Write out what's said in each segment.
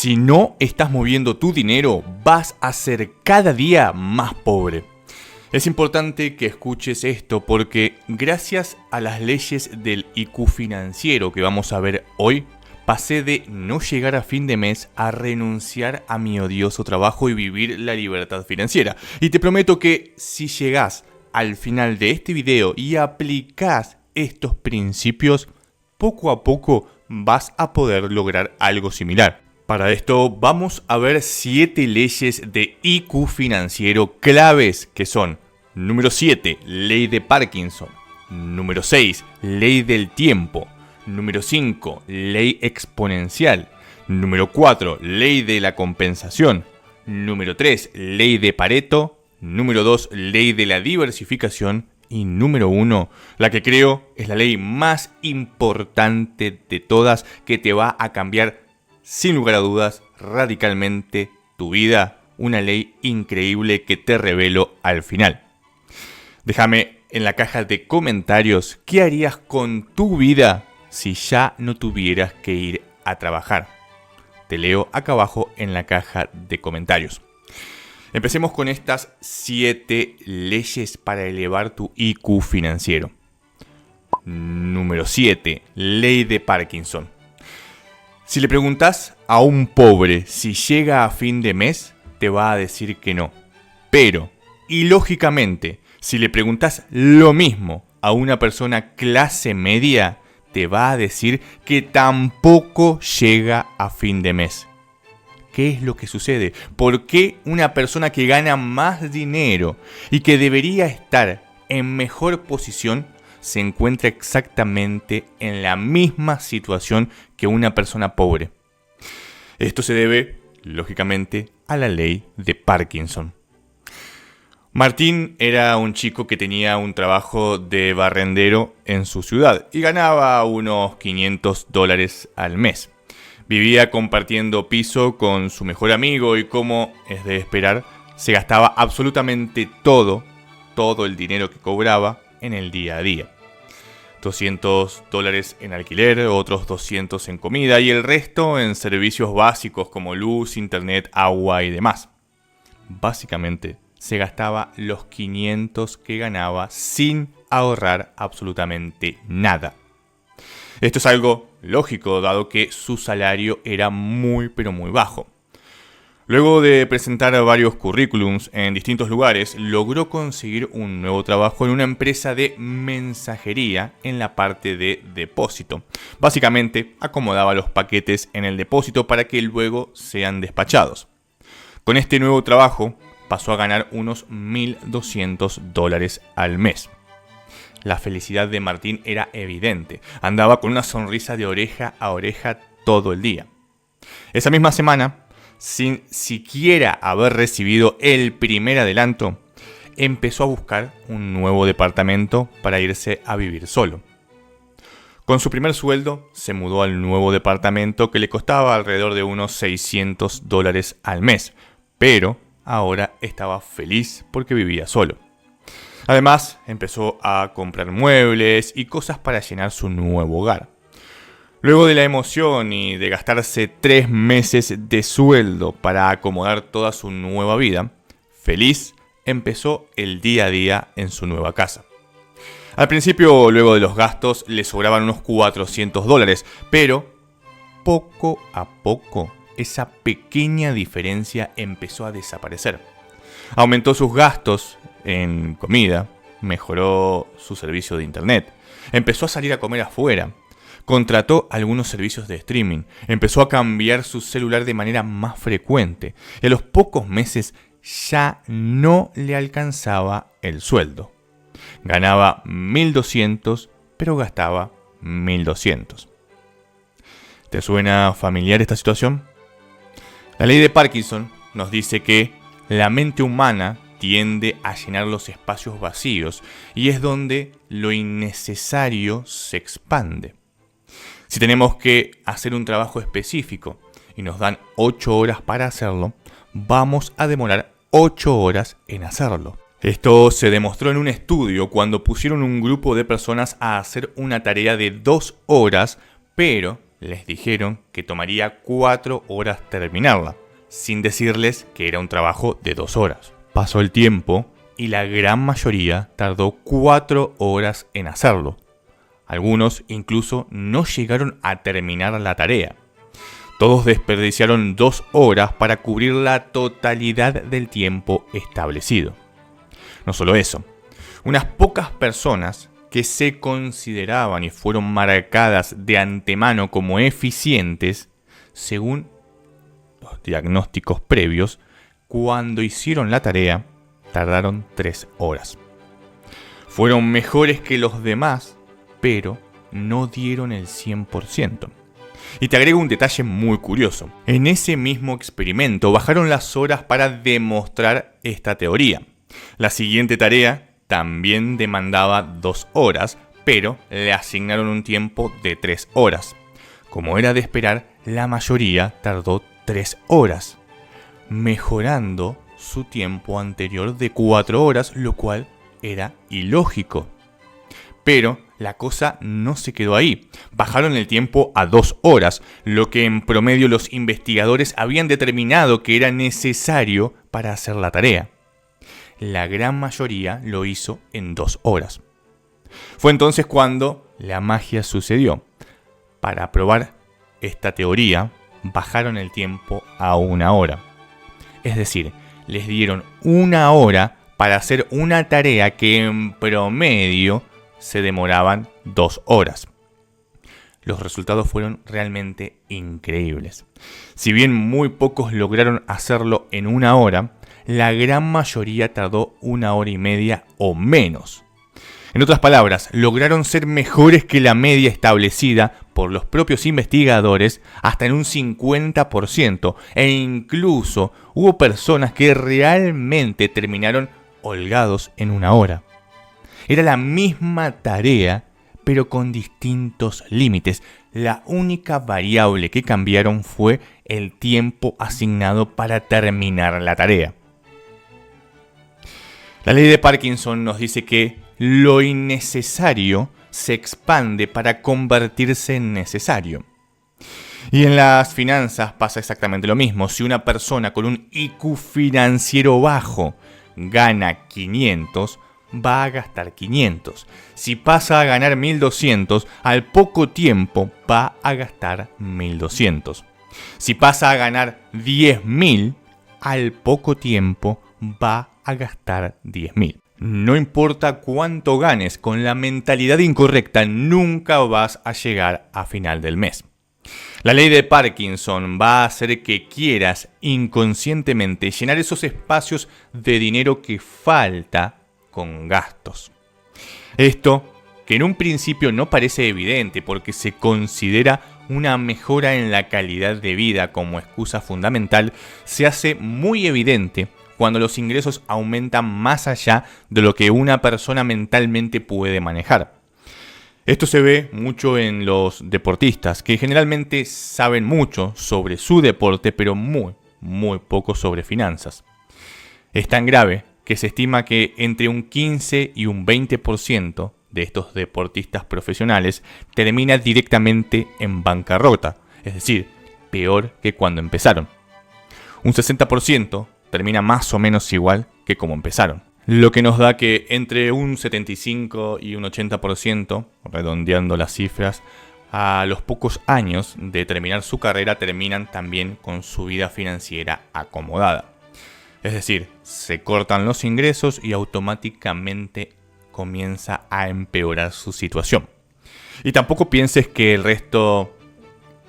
Si no estás moviendo tu dinero, vas a ser cada día más pobre. Es importante que escuches esto porque gracias a las leyes del IQ financiero que vamos a ver hoy, pasé de no llegar a fin de mes a renunciar a mi odioso trabajo y vivir la libertad financiera. Y te prometo que si llegás al final de este video y aplicás estos principios, poco a poco vas a poder lograr algo similar. Para esto vamos a ver 7 leyes de IQ financiero claves que son: número 7, ley de Parkinson; número 6, ley del tiempo; número 5, ley exponencial; número 4, ley de la compensación; número 3, ley de Pareto; número 2, ley de la diversificación; y número 1, la que creo es la ley más importante de todas, que te va a cambiar sin lugar a dudas radicalmente tu vida. Una ley increíble que te revelo al final. Déjame en la caja de comentarios qué harías con tu vida si ya no tuvieras que ir a trabajar. Te leo acá abajo en la caja de comentarios. Empecemos con estas 7 leyes para elevar tu IQ financiero. Número 7, ley de Parkinson. Si le preguntas a un pobre si llega a fin de mes, te va a decir que no. Pero, ilógicamente, si le preguntas lo mismo a una persona clase media, te va a decir que tampoco llega a fin de mes. ¿Qué es lo que sucede? ¿Por qué una persona que gana más dinero y que debería estar en mejor posición se encuentra exactamente en la misma situación que una persona pobre? Esto se debe, lógicamente, a la ley de Parkinson. Martín era un chico que tenía un trabajo de barrendero en su ciudad y ganaba unos $500 al mes. Vivía compartiendo piso con su mejor amigo y, como es de esperar, se gastaba absolutamente todo el dinero que cobraba en el día a día. $200 en alquiler, otros 200 en comida y el resto en servicios básicos como luz, internet, agua y demás. Básicamente se gastaba los 500 que ganaba sin ahorrar absolutamente nada. Esto es algo lógico dado que su salario era muy bajo. Luego de presentar varios currículums en distintos lugares, logró conseguir un nuevo trabajo en una empresa de mensajería en la parte de depósito. Básicamente, acomodaba los paquetes en el depósito para que luego sean despachados. Con este nuevo trabajo, pasó a ganar unos $1.200 al mes. La felicidad de Martín era evidente. Andaba con una sonrisa de oreja a oreja todo el día. Esa misma semana, sin siquiera haber recibido el primer adelanto, empezó a buscar un nuevo departamento para irse a vivir solo. Con su primer sueldo, se mudó al nuevo departamento que le costaba alrededor de unos $600 al mes, pero ahora estaba feliz porque vivía solo. Además, empezó a comprar muebles y cosas para llenar su nuevo hogar. Luego de la emoción y de gastarse 3 meses de sueldo para acomodar toda su nueva vida, feliz empezó el día a día en su nueva casa. Al principio, luego de los gastos, le sobraban unos $400, pero poco a poco esa pequeña diferencia empezó a desaparecer. Aumentó sus gastos en comida, mejoró su servicio de internet, empezó a salir a comer afuera, contrató algunos servicios de streaming, empezó a cambiar su celular de manera más frecuente y a los pocos meses ya no le alcanzaba el sueldo. Ganaba 1.200, pero gastaba 1.200. ¿Te suena familiar esta situación? La ley de Parkinson nos dice que la mente humana tiende a llenar los espacios vacíos y es donde lo innecesario se expande. Si tenemos que hacer un trabajo específico y nos dan 8 horas para hacerlo, vamos a demorar 8 horas en hacerlo. Esto se demostró en un estudio cuando pusieron un grupo de personas a hacer una tarea de 2 horas, pero les dijeron que tomaría 4 horas terminarla, sin decirles que era un trabajo de 2 horas. Pasó el tiempo y la gran mayoría tardó 4 horas en hacerlo. Algunos incluso no llegaron a terminar la tarea. Todos desperdiciaron 2 horas para cubrir la totalidad del tiempo establecido. No solo eso, unas pocas personas que se consideraban y fueron marcadas de antemano como eficientes, según los diagnósticos previos, cuando hicieron la tarea, tardaron 3 horas. Fueron mejores que los demás, pero no dieron el 100%. Y te agrego un detalle muy curioso. En ese mismo experimento bajaron las horas para demostrar esta teoría. La siguiente tarea también demandaba 2 horas, pero le asignaron un tiempo de 3 horas. Como era de esperar, la mayoría tardó 3 horas, mejorando su tiempo anterior de 4 horas, lo cual era ilógico. Pero la cosa no se quedó ahí. Bajaron el tiempo a 2 horas, lo que en promedio los investigadores habían determinado que era necesario para hacer la tarea. La gran mayoría lo hizo en 2 horas. Fue entonces cuando la magia sucedió. Para probar esta teoría, bajaron el tiempo a 1 hora. Es decir, les dieron 1 hora para hacer una tarea que en promedio se demoraban 2 horas. Los resultados fueron realmente increíbles. Si bien muy pocos lograron hacerlo en 1 hora, la gran mayoría tardó 1 hora y media o menos. En otras palabras, lograron ser mejores que la media establecida por los propios investigadores hasta en un 50%, e incluso hubo personas que realmente terminaron holgados en 1 hora. Era la misma tarea, pero con distintos límites. La única variable que cambiaron fue el tiempo asignado para terminar la tarea. La ley de Parkinson nos dice que lo innecesario se expande para convertirse en necesario. Y en las finanzas pasa exactamente lo mismo. Si una persona con un IQ financiero bajo gana 500, va a gastar 500. Si pasa a ganar 1200, al poco tiempo va a gastar 1200. Si pasa a ganar 10.000, al poco tiempo va a gastar 10.000. No importa cuánto ganes, con la mentalidad incorrecta nunca vas a llegar a final del mes. La ley de Parkinson va a hacer que quieras inconscientemente llenar esos espacios de dinero que falta con gastos. Esto, que en un principio no parece evidente porque se considera una mejora en la calidad de vida como excusa fundamental, se hace muy evidente cuando los ingresos aumentan más allá de lo que una persona mentalmente puede manejar. Esto se ve mucho en los deportistas, que generalmente saben mucho sobre su deporte, pero muy poco sobre finanzas. Es tan grave que se estima que entre un 15 y un 20% de estos deportistas profesionales termina directamente en bancarrota, es decir, peor que cuando empezaron. Un 60% termina más o menos igual que como empezaron. Lo que nos da que entre un 75 y un 80%, redondeando las cifras, a los pocos años de terminar su carrera terminan también con su vida financiera acomodada. Es decir, se cortan los ingresos y automáticamente comienza a empeorar su situación. Y tampoco pienses que el resto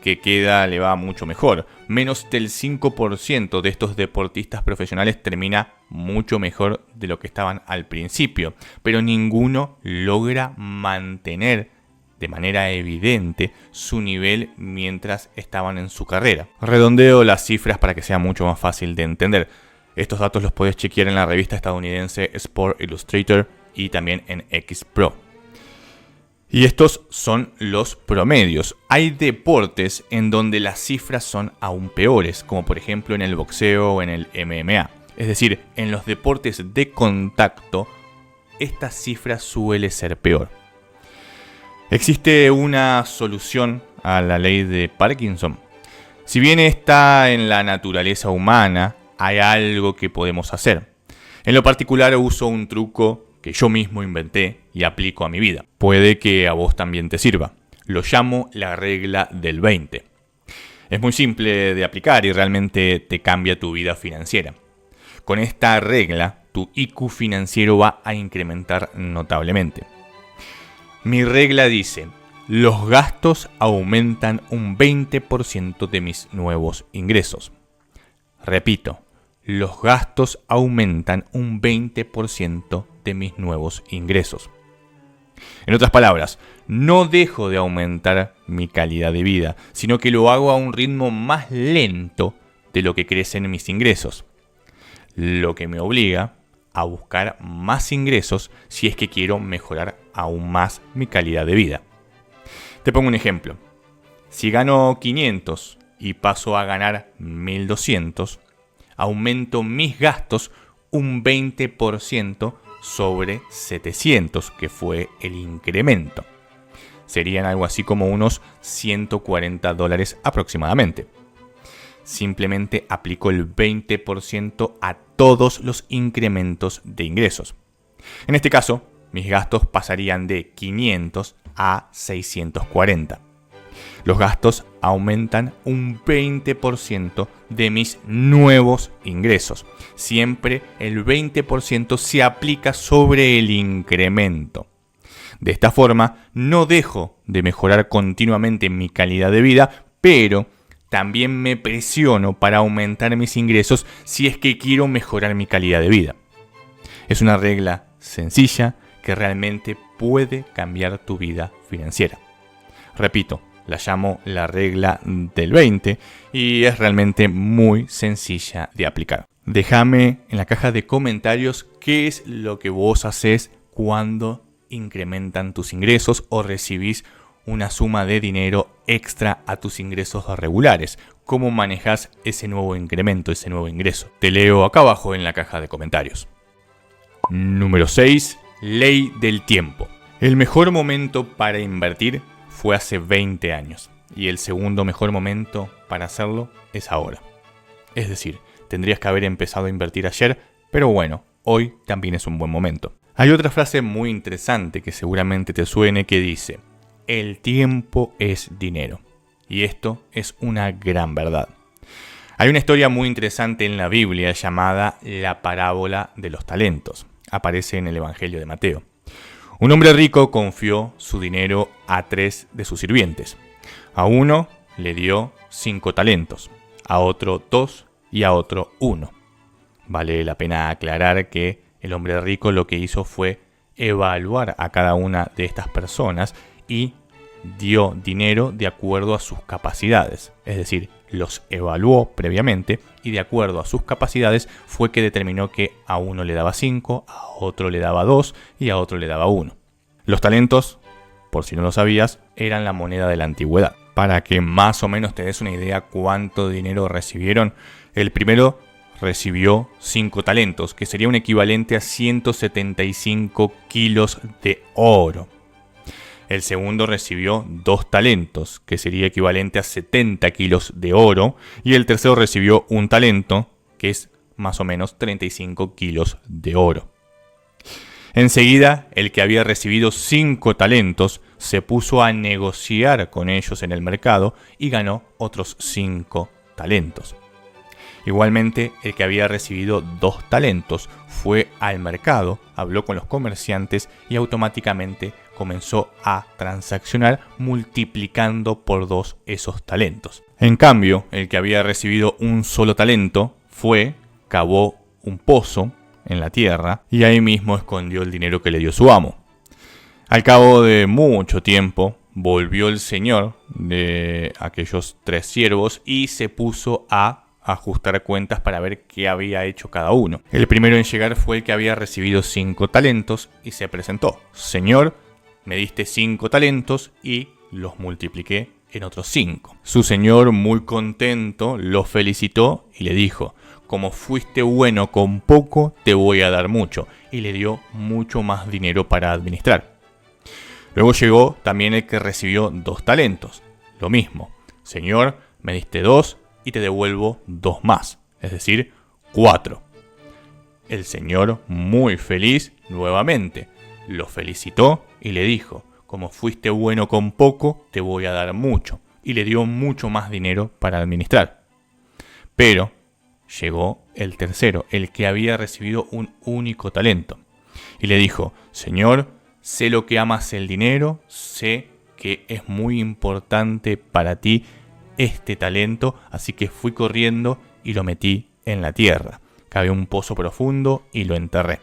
que queda le va mucho mejor. Menos del 5% de estos deportistas profesionales termina mucho mejor de lo que estaban al principio, pero ninguno logra mantener de manera evidente su nivel mientras estaban en su carrera. Redondeo las cifras para que sea mucho más fácil de entender. Estos datos los puedes chequear en la revista estadounidense Sport Illustrator y también en XPro. Y estos son los promedios. Hay deportes en donde las cifras son aún peores, como por ejemplo en el boxeo o en el MMA. Es decir, en los deportes de contacto, esta cifra suele ser peor. Existe una solución a la ley de Parkinson. Si bien está en la naturaleza humana, hay algo que podemos hacer. En lo particular uso un truco que yo mismo inventé y aplico a mi vida. Puede que a vos también te sirva. Lo llamo la regla del 20. Es muy simple de aplicar y realmente te cambia tu vida financiera. Con esta regla, tu IQ financiero va a incrementar notablemente. Mi regla dice: los gastos aumentan un 20% de mis nuevos ingresos. Repito, los gastos aumentan un 20% de mis nuevos ingresos. En otras palabras, no dejo de aumentar mi calidad de vida, sino que lo hago a un ritmo más lento de lo que crecen mis ingresos. Lo que me obliga a buscar más ingresos si es que quiero mejorar aún más mi calidad de vida. Te pongo un ejemplo. Si gano 500 y paso a ganar 1200, aumento mis gastos un 20% sobre 700, que fue el incremento. Serían algo así como unos $140 aproximadamente. Simplemente aplico el 20% a todos los incrementos de ingresos. En este caso, mis gastos pasarían de 500 a 640. Los gastos aumentan un 20% de mis nuevos ingresos. Siempre el 20% se aplica sobre el incremento. De esta forma, no dejo de mejorar continuamente mi calidad de vida, pero también me presiono para aumentar mis ingresos si es que quiero mejorar mi calidad de vida. Es una regla sencilla que realmente puede cambiar tu vida financiera. Repito, la llamo la regla del 20 y es realmente muy sencilla de aplicar. Déjame en la caja de comentarios qué es lo que vos haces cuando incrementan tus ingresos o recibís una suma de dinero extra a tus ingresos regulares. ¿Cómo manejas ese nuevo incremento, ese nuevo ingreso? Te leo acá abajo en la caja de comentarios. Número 6. Ley del tiempo. El mejor momento para invertir fue hace 20 años y el segundo mejor momento para hacerlo es ahora. Es decir, tendrías que haber empezado a invertir ayer, pero bueno, hoy también es un buen momento. Hay otra frase muy interesante que seguramente te suene que dice: el tiempo es dinero. Y esto es una gran verdad. Hay una historia muy interesante en la Biblia llamada la parábola de los talentos. Aparece en el Evangelio de Mateo. Un hombre rico confió su dinero a 3 de sus sirvientes. A uno le dio 5 talentos, a otro 2 y a otro 1. Vale la pena aclarar que el hombre rico lo que hizo fue evaluar a cada una de estas personas y dio dinero de acuerdo a sus capacidades. Es decir, los evaluó previamente y de acuerdo a sus capacidades fue que determinó que a uno le daba 5, a otro le daba 2 y a otro le daba 1. Los talentos, por si no lo sabías, eran la moneda de la antigüedad. Para que más o menos te des una idea cuánto dinero recibieron, el primero recibió 5 talentos, que sería un equivalente a 175 kilos de oro. El segundo recibió 2 talentos, que sería equivalente a 70 kilos de oro. Y el tercero recibió 1 talento, que es más o menos 35 kilos de oro. Enseguida, el que había recibido 5 talentos se puso a negociar con ellos en el mercado y ganó otros 5 talentos. Igualmente, el que había recibido 2 talentos fue al mercado, habló con los comerciantes y automáticamente comenzó a transaccionar multiplicando por 2 esos talentos. En cambio, el que había recibido un solo talento fue, cavó un pozo en la tierra y ahí mismo escondió el dinero que le dio su amo. Al cabo de mucho tiempo, volvió el señor de aquellos 3 siervos y se puso a ajustar cuentas para ver qué había hecho cada uno. El primero en llegar fue el que había recibido 5 talentos y se presentó: Señor, me diste 5 talentos y los multipliqué en otros 5. Su señor, muy contento, lo felicitó y le dijo: como fuiste bueno con poco, te voy a dar mucho. Y le dio mucho más dinero para administrar. Luego llegó también el que recibió 2 talentos. lo mismo. Señor, me diste 2 y te devuelvo 2 más, es decir, 4. El señor, muy feliz, nuevamente, lo felicitó y le dijo: como fuiste bueno con poco, te voy a dar mucho. Y le dio mucho más dinero para administrar. Pero llegó el tercero, el que había recibido un único talento. Y le dijo: señor, sé lo que amas el dinero, sé que es muy importante para ti este talento, así que fui corriendo y lo metí en la tierra. Cavé un pozo profundo y lo enterré.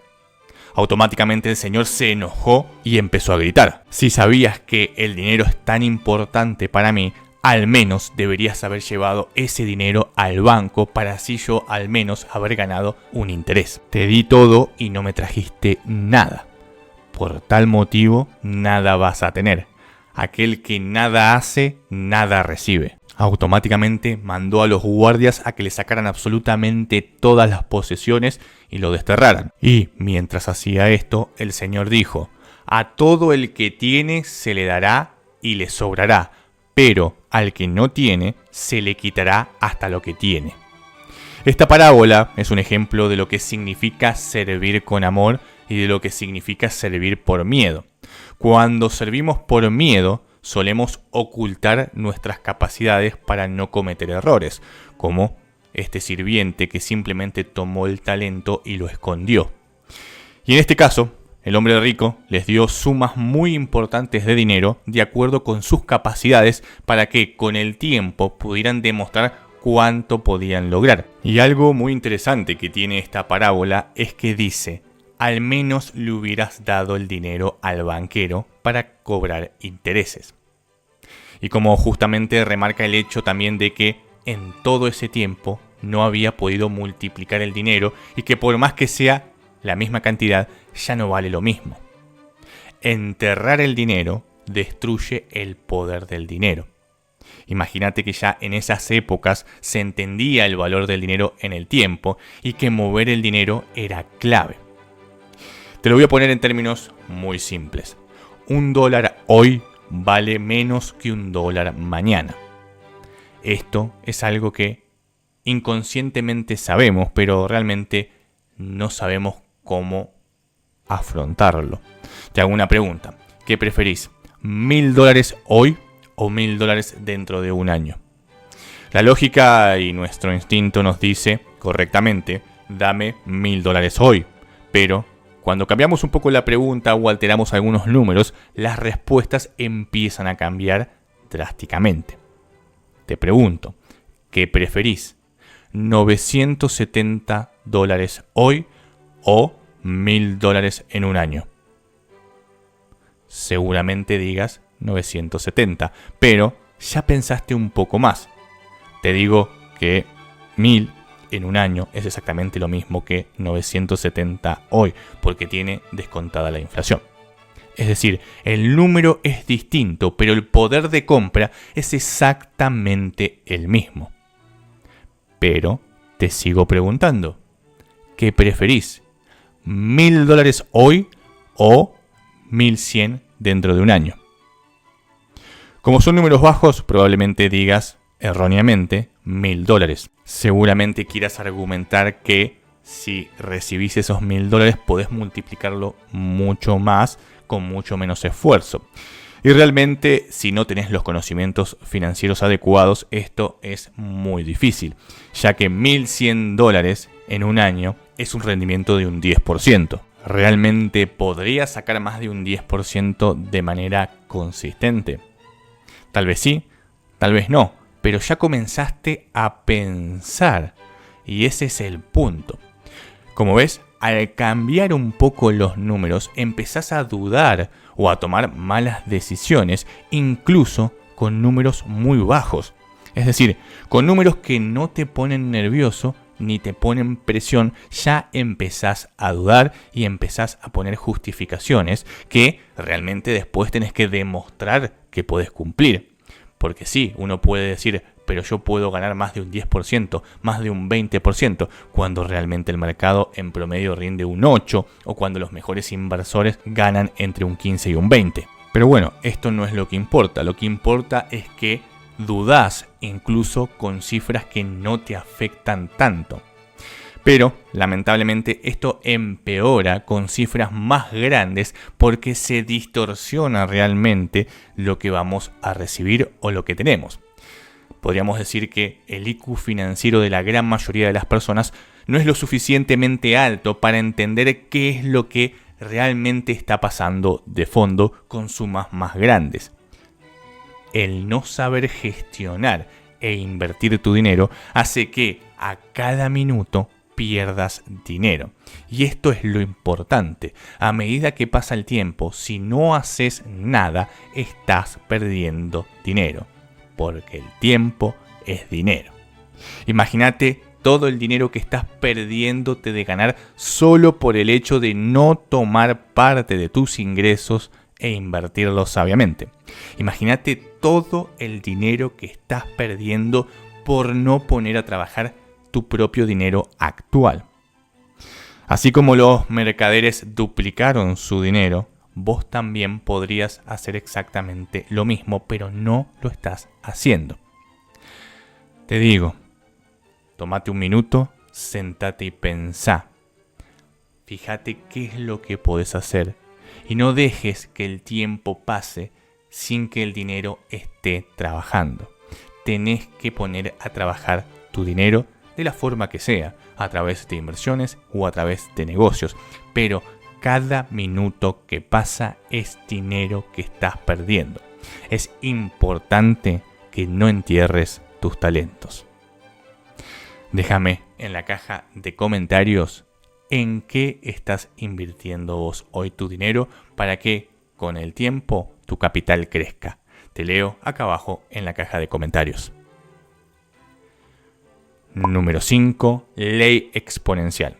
Automáticamente el señor se enojó y empezó a gritar: si sabías que el dinero es tan importante para mí, al menos deberías haber llevado ese dinero al banco para así yo al menos haber ganado un interés. Te di todo y no me trajiste nada. Por tal motivo, nada vas a tener. Aquel que nada hace, nada recibe. Automáticamente mandó a los guardias a que le sacaran absolutamente todas las posesiones y lo desterraran. Y mientras hacía esto, el señor dijo: a todo el que tiene se le dará y le sobrará, pero al que no tiene se le quitará hasta lo que tiene. Esta parábola es un ejemplo de lo que significa servir con amor y de lo que significa servir por miedo. Cuando servimos por miedo, solemos ocultar nuestras capacidades para no cometer errores, como este sirviente que simplemente tomó el talento y lo escondió. Y en este caso, el hombre rico les dio sumas muy importantes de dinero de acuerdo con sus capacidades para que con el tiempo pudieran demostrar cuánto podían lograr. Y algo muy interesante que tiene esta parábola es que dice: al menos le hubieras dado el dinero al banquero para cobrar intereses. Y como justamente remarca el hecho también de que en todo ese tiempo no había podido multiplicar el dinero y que por más que sea la misma cantidad, ya no vale lo mismo. Enterrar el dinero destruye el poder del dinero. Imagínate que ya en esas épocas se entendía el valor del dinero en el tiempo y que mover el dinero era clave. Te lo voy a poner en términos muy simples. $1 hoy vale menos que $1 mañana. Esto es algo que inconscientemente sabemos, pero realmente no sabemos cómo afrontarlo. Te hago una pregunta: ¿qué preferís? $1.000 hoy o $1.000 dentro de un año? La lógica y nuestro instinto nos dice correctamente: dame $1.000 hoy. Pero cuando cambiamos un poco la pregunta o alteramos algunos números, las respuestas empiezan a cambiar drásticamente. Te pregunto, ¿qué preferís? $970 hoy o $1.000 en un año. Seguramente digas 970, pero ya pensaste un poco más. Te digo que 1.000 en un año es exactamente lo mismo que 970 hoy, porque tiene descontada la inflación. Es decir, el número es distinto, pero el poder de compra es exactamente el mismo. Pero te sigo preguntando, ¿qué preferís? $1.000 hoy o 1.100 dentro de un año. Como son números bajos, probablemente digas erróneamente $1.000. Seguramente quieras argumentar que si recibís esos $1.000 podés multiplicarlo mucho más con mucho menos esfuerzo. Y realmente, si no tenés los conocimientos financieros adecuados, esto es muy difícil, ya que $1.100 en un año es un rendimiento de un 10%. ¿Realmente podrías sacar más de un 10% de manera consistente? Tal vez sí, tal vez no, pero ya comenzaste a pensar, y ese es el punto. Como ves, al cambiar un poco los números, empezás a dudar o a tomar malas decisiones, incluso con números muy bajos. Es decir, con números que no te ponen nervioso ni te ponen presión, ya empezás a dudar y empezás a poner justificaciones que realmente después tenés que demostrar que podés cumplir. Porque sí, uno puede decir, pero yo puedo ganar más de un 10%, más de un 20%, cuando realmente el mercado en promedio rinde un 8%, o cuando los mejores inversores ganan entre un 15 y un 20%. Pero bueno, esto no es lo que importa. Lo que importa es que dudás incluso con cifras que no te afectan tanto. Pero, lamentablemente, esto empeora con cifras más grandes porque se distorsiona realmente lo que vamos a recibir o lo que tenemos. Podríamos decir que el IQ financiero de la gran mayoría de las personas no es lo suficientemente alto para entender qué es lo que realmente está pasando de fondo con sumas más grandes. El no saber gestionar e invertir tu dinero hace que a cada minuto pierdas dinero. Y esto es lo importante. A medida que pasa el tiempo, si no haces nada, estás perdiendo dinero. Porque el tiempo es dinero. Imagínate todo el dinero que estás perdiéndote de ganar solo por el hecho de no tomar parte de tus ingresos e invertirlos sabiamente. Imagínate todo el dinero que estás perdiendo por no poner a trabajar tu propio dinero actual. Así como los mercaderes duplicaron su dinero, vos también podrías hacer exactamente lo mismo, pero no lo estás haciendo. Te digo, tómate un minuto, sentate y pensá. Fíjate qué es lo que podés hacer y no dejes que el tiempo pase sin que el dinero esté trabajando. Tenés que poner a trabajar tu dinero de la forma que sea, a través de inversiones o a través de negocios, pero cada minuto que pasa es dinero que estás perdiendo. Es importante que no entierres tus talentos. Déjame en la caja de comentarios en qué estás invirtiendo vos hoy tu dinero para que con el tiempo tu capital crezca. Te leo acá abajo en la caja de comentarios. Número 5. Ley exponencial.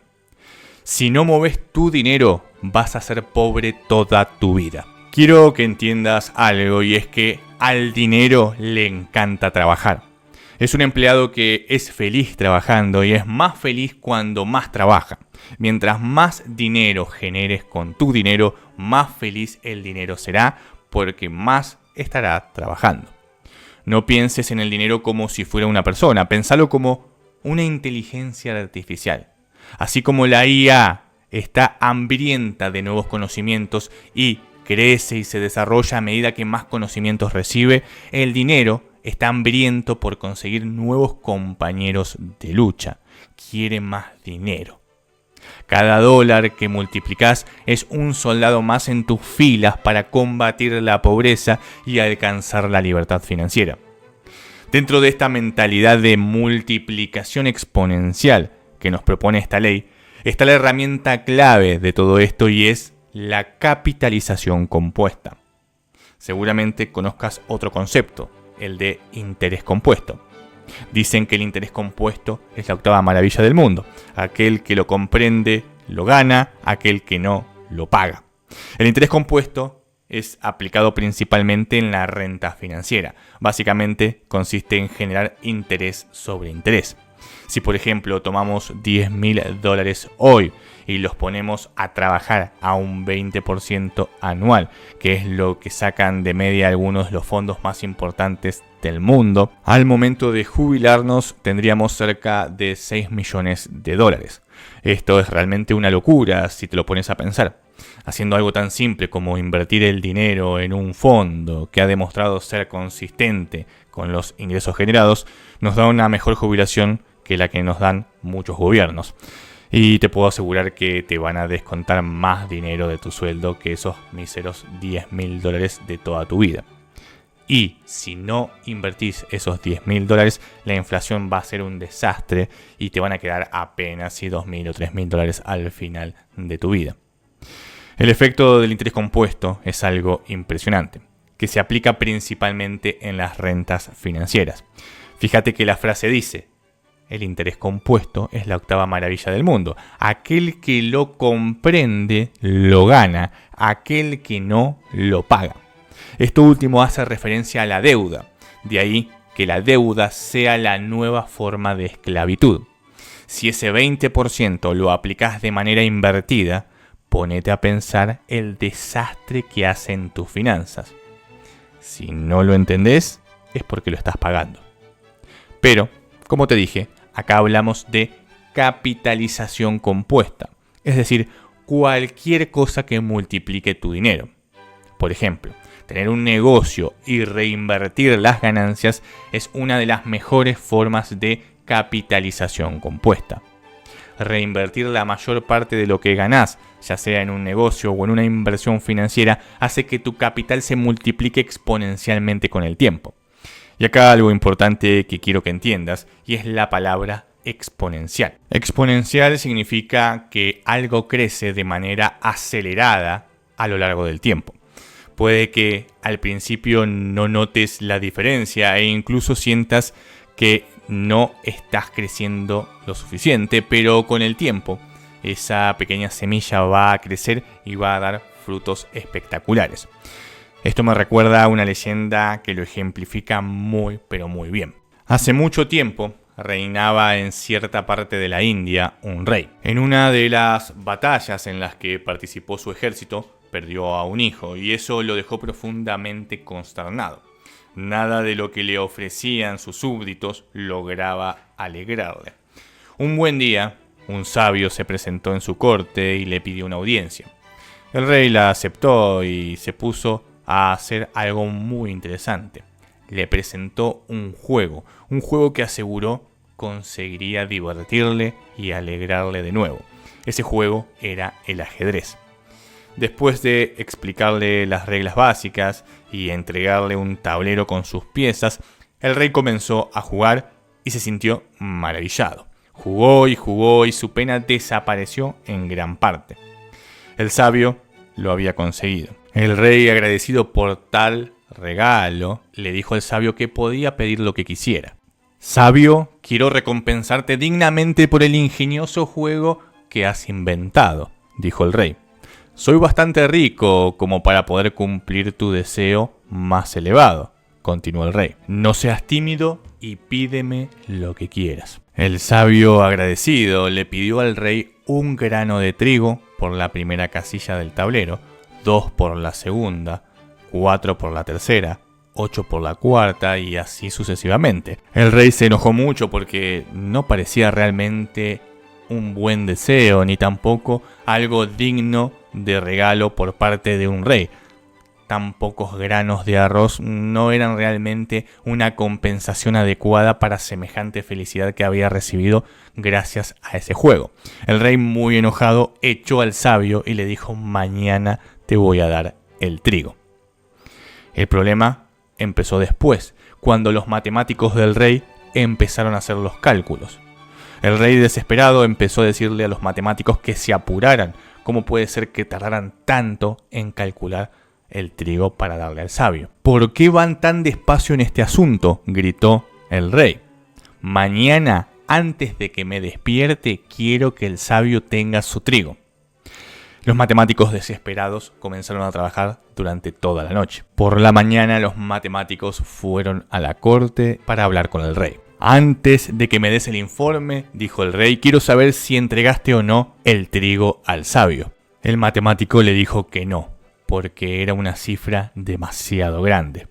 Si no mueves tu dinero, vas a ser pobre toda tu vida. Quiero que entiendas algo y es que al dinero le encanta trabajar. Es un empleado que es feliz trabajando y es más feliz cuando más trabaja. Mientras más dinero generes con tu dinero, más feliz el dinero será porque más estará trabajando. No pienses en el dinero como si fuera una persona, pensalo como una inteligencia artificial. Así como la IA está hambrienta de nuevos conocimientos y crece y se desarrolla a medida que más conocimientos recibe, el dinero está hambriento por conseguir nuevos compañeros de lucha. Quiere más dinero. Cada dólar que multiplicas es un soldado más en tus filas para combatir la pobreza y alcanzar la libertad financiera. Dentro de esta mentalidad de multiplicación exponencial que nos propone esta ley, está la herramienta clave de todo esto y es la capitalización compuesta. Seguramente conozcas otro concepto, el de interés compuesto. Dicen que el interés compuesto es la octava maravilla del mundo. Aquel que lo comprende lo gana, aquel que no lo paga. El interés compuesto es aplicado principalmente en la renta financiera. Básicamente consiste en generar interés sobre interés. Si por ejemplo tomamos $10.000 hoy y los ponemos a trabajar a un 20% anual, que es lo que sacan de media algunos de los fondos más importantes del mundo, al momento de jubilarnos tendríamos cerca de $6 millones. Esto es realmente una locura si te lo pones a pensar. Haciendo algo tan simple como invertir el dinero en un fondo que ha demostrado ser consistente con los ingresos generados, nos da una mejor jubilación que la que nos dan muchos gobiernos. Y te puedo asegurar que te van a descontar más dinero de tu sueldo que esos míseros $10.000 de toda tu vida. Y si no invertís esos $10.000, la inflación va a ser un desastre y te van a quedar apenas $2.000 o $3.000 al final de tu vida. El efecto del interés compuesto es algo impresionante, que se aplica principalmente en las rentas financieras. Fíjate que la frase dice: el interés compuesto es la octava maravilla del mundo. Aquel que lo comprende lo gana, aquel que no lo paga. Esto último hace referencia a la deuda, de ahí que la deuda sea la nueva forma de esclavitud. Si ese 20% lo aplicas de manera invertida, ponete a pensar el desastre que hacen tus finanzas. Si no lo entendés, es porque lo estás pagando. Pero, como te dije, acá hablamos de capitalización compuesta, es decir, cualquier cosa que multiplique tu dinero. Por ejemplo, tener un negocio y reinvertir las ganancias es una de las mejores formas de capitalización compuesta. Reinvertir la mayor parte de lo que ganás, ya sea en un negocio o en una inversión financiera, hace que tu capital se multiplique exponencialmente con el tiempo. Y acá algo importante que quiero que entiendas, y es la palabra exponencial. Exponencial significa que algo crece de manera acelerada a lo largo del tiempo. Puede que al principio no notes la diferencia e incluso sientas que no estás creciendo lo suficiente, pero con el tiempo esa pequeña semilla va a crecer y va a dar frutos espectaculares. Esto me recuerda a una leyenda que lo ejemplifica muy, pero muy bien. Hace mucho tiempo reinaba en cierta parte de la India un rey. En una de las batallas en las que participó su ejército, perdió a un hijo y eso lo dejó profundamente consternado. Nada de lo que le ofrecían sus súbditos lograba alegrarle. Un buen día, un sabio se presentó en su corte y le pidió una audiencia. El rey la aceptó y se puso a hacer algo muy interesante. Le presentó un juego que aseguró conseguiría divertirle y alegrarle de nuevo. Ese juego era el ajedrez. Después de explicarle las reglas básicas y entregarle un tablero con sus piezas, el rey comenzó a jugar y se sintió maravillado. Jugó y su pena desapareció en gran parte. El sabio lo había conseguido. El rey, agradecido por tal regalo, le dijo al sabio que podía pedir lo que quisiera. Sabio, quiero recompensarte dignamente por el ingenioso juego que has inventado, dijo el rey. Soy bastante rico como para poder cumplir tu deseo más elevado, continuó el rey. No seas tímido y pídeme lo que quieras. El sabio, agradecido, le pidió al rey un grano de trigo por la primera casilla del tablero, 2 por la segunda, 4 por la tercera, 8 por la cuarta y así sucesivamente. El rey se enojó mucho porque no parecía realmente un buen deseo ni tampoco algo digno de regalo por parte de un rey. Tan pocos granos de arroz no eran realmente una compensación adecuada para semejante felicidad que había recibido gracias a ese juego. El rey, muy enojado, echó al sabio y le dijo: mañana te voy a dar el trigo. El problema empezó después, cuando los matemáticos del rey empezaron a hacer los cálculos. El rey, desesperado, empezó a decirle a los matemáticos que se apuraran. ¿Cómo puede ser que tardaran tanto en calcular el trigo para darle al sabio? ¿Por qué van tan despacio en este asunto?, gritó el rey. Mañana, antes de que me despierte, quiero que el sabio tenga su trigo. Los matemáticos, desesperados, comenzaron a trabajar durante toda la noche. Por la mañana, los matemáticos fueron a la corte para hablar con el rey. Antes de que me des el informe, dijo el rey, quiero saber si entregaste o no el trigo al sabio. El matemático le dijo que no, porque era una cifra demasiado grande.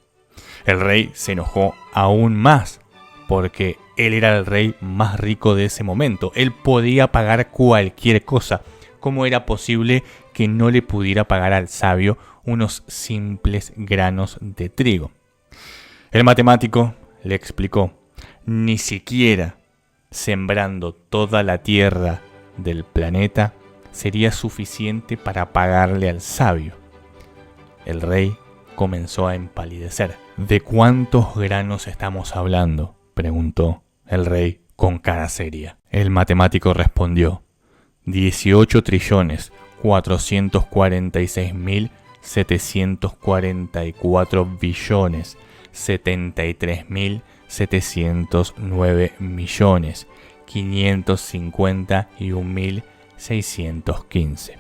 El rey se enojó aún más, porque él era el rey más rico de ese momento. Él podía pagar cualquier cosa. ¿Cómo era posible que no le pudiera pagar al sabio unos simples granos de trigo? El matemático le explicó: ni siquiera sembrando toda la tierra del planeta sería suficiente para pagarle al sabio. El rey comenzó a empalidecer. ¿De cuántos granos estamos hablando?, preguntó el rey con cara seria. El matemático respondió: 18.446.744 billones, 73.709 millones, 551.615.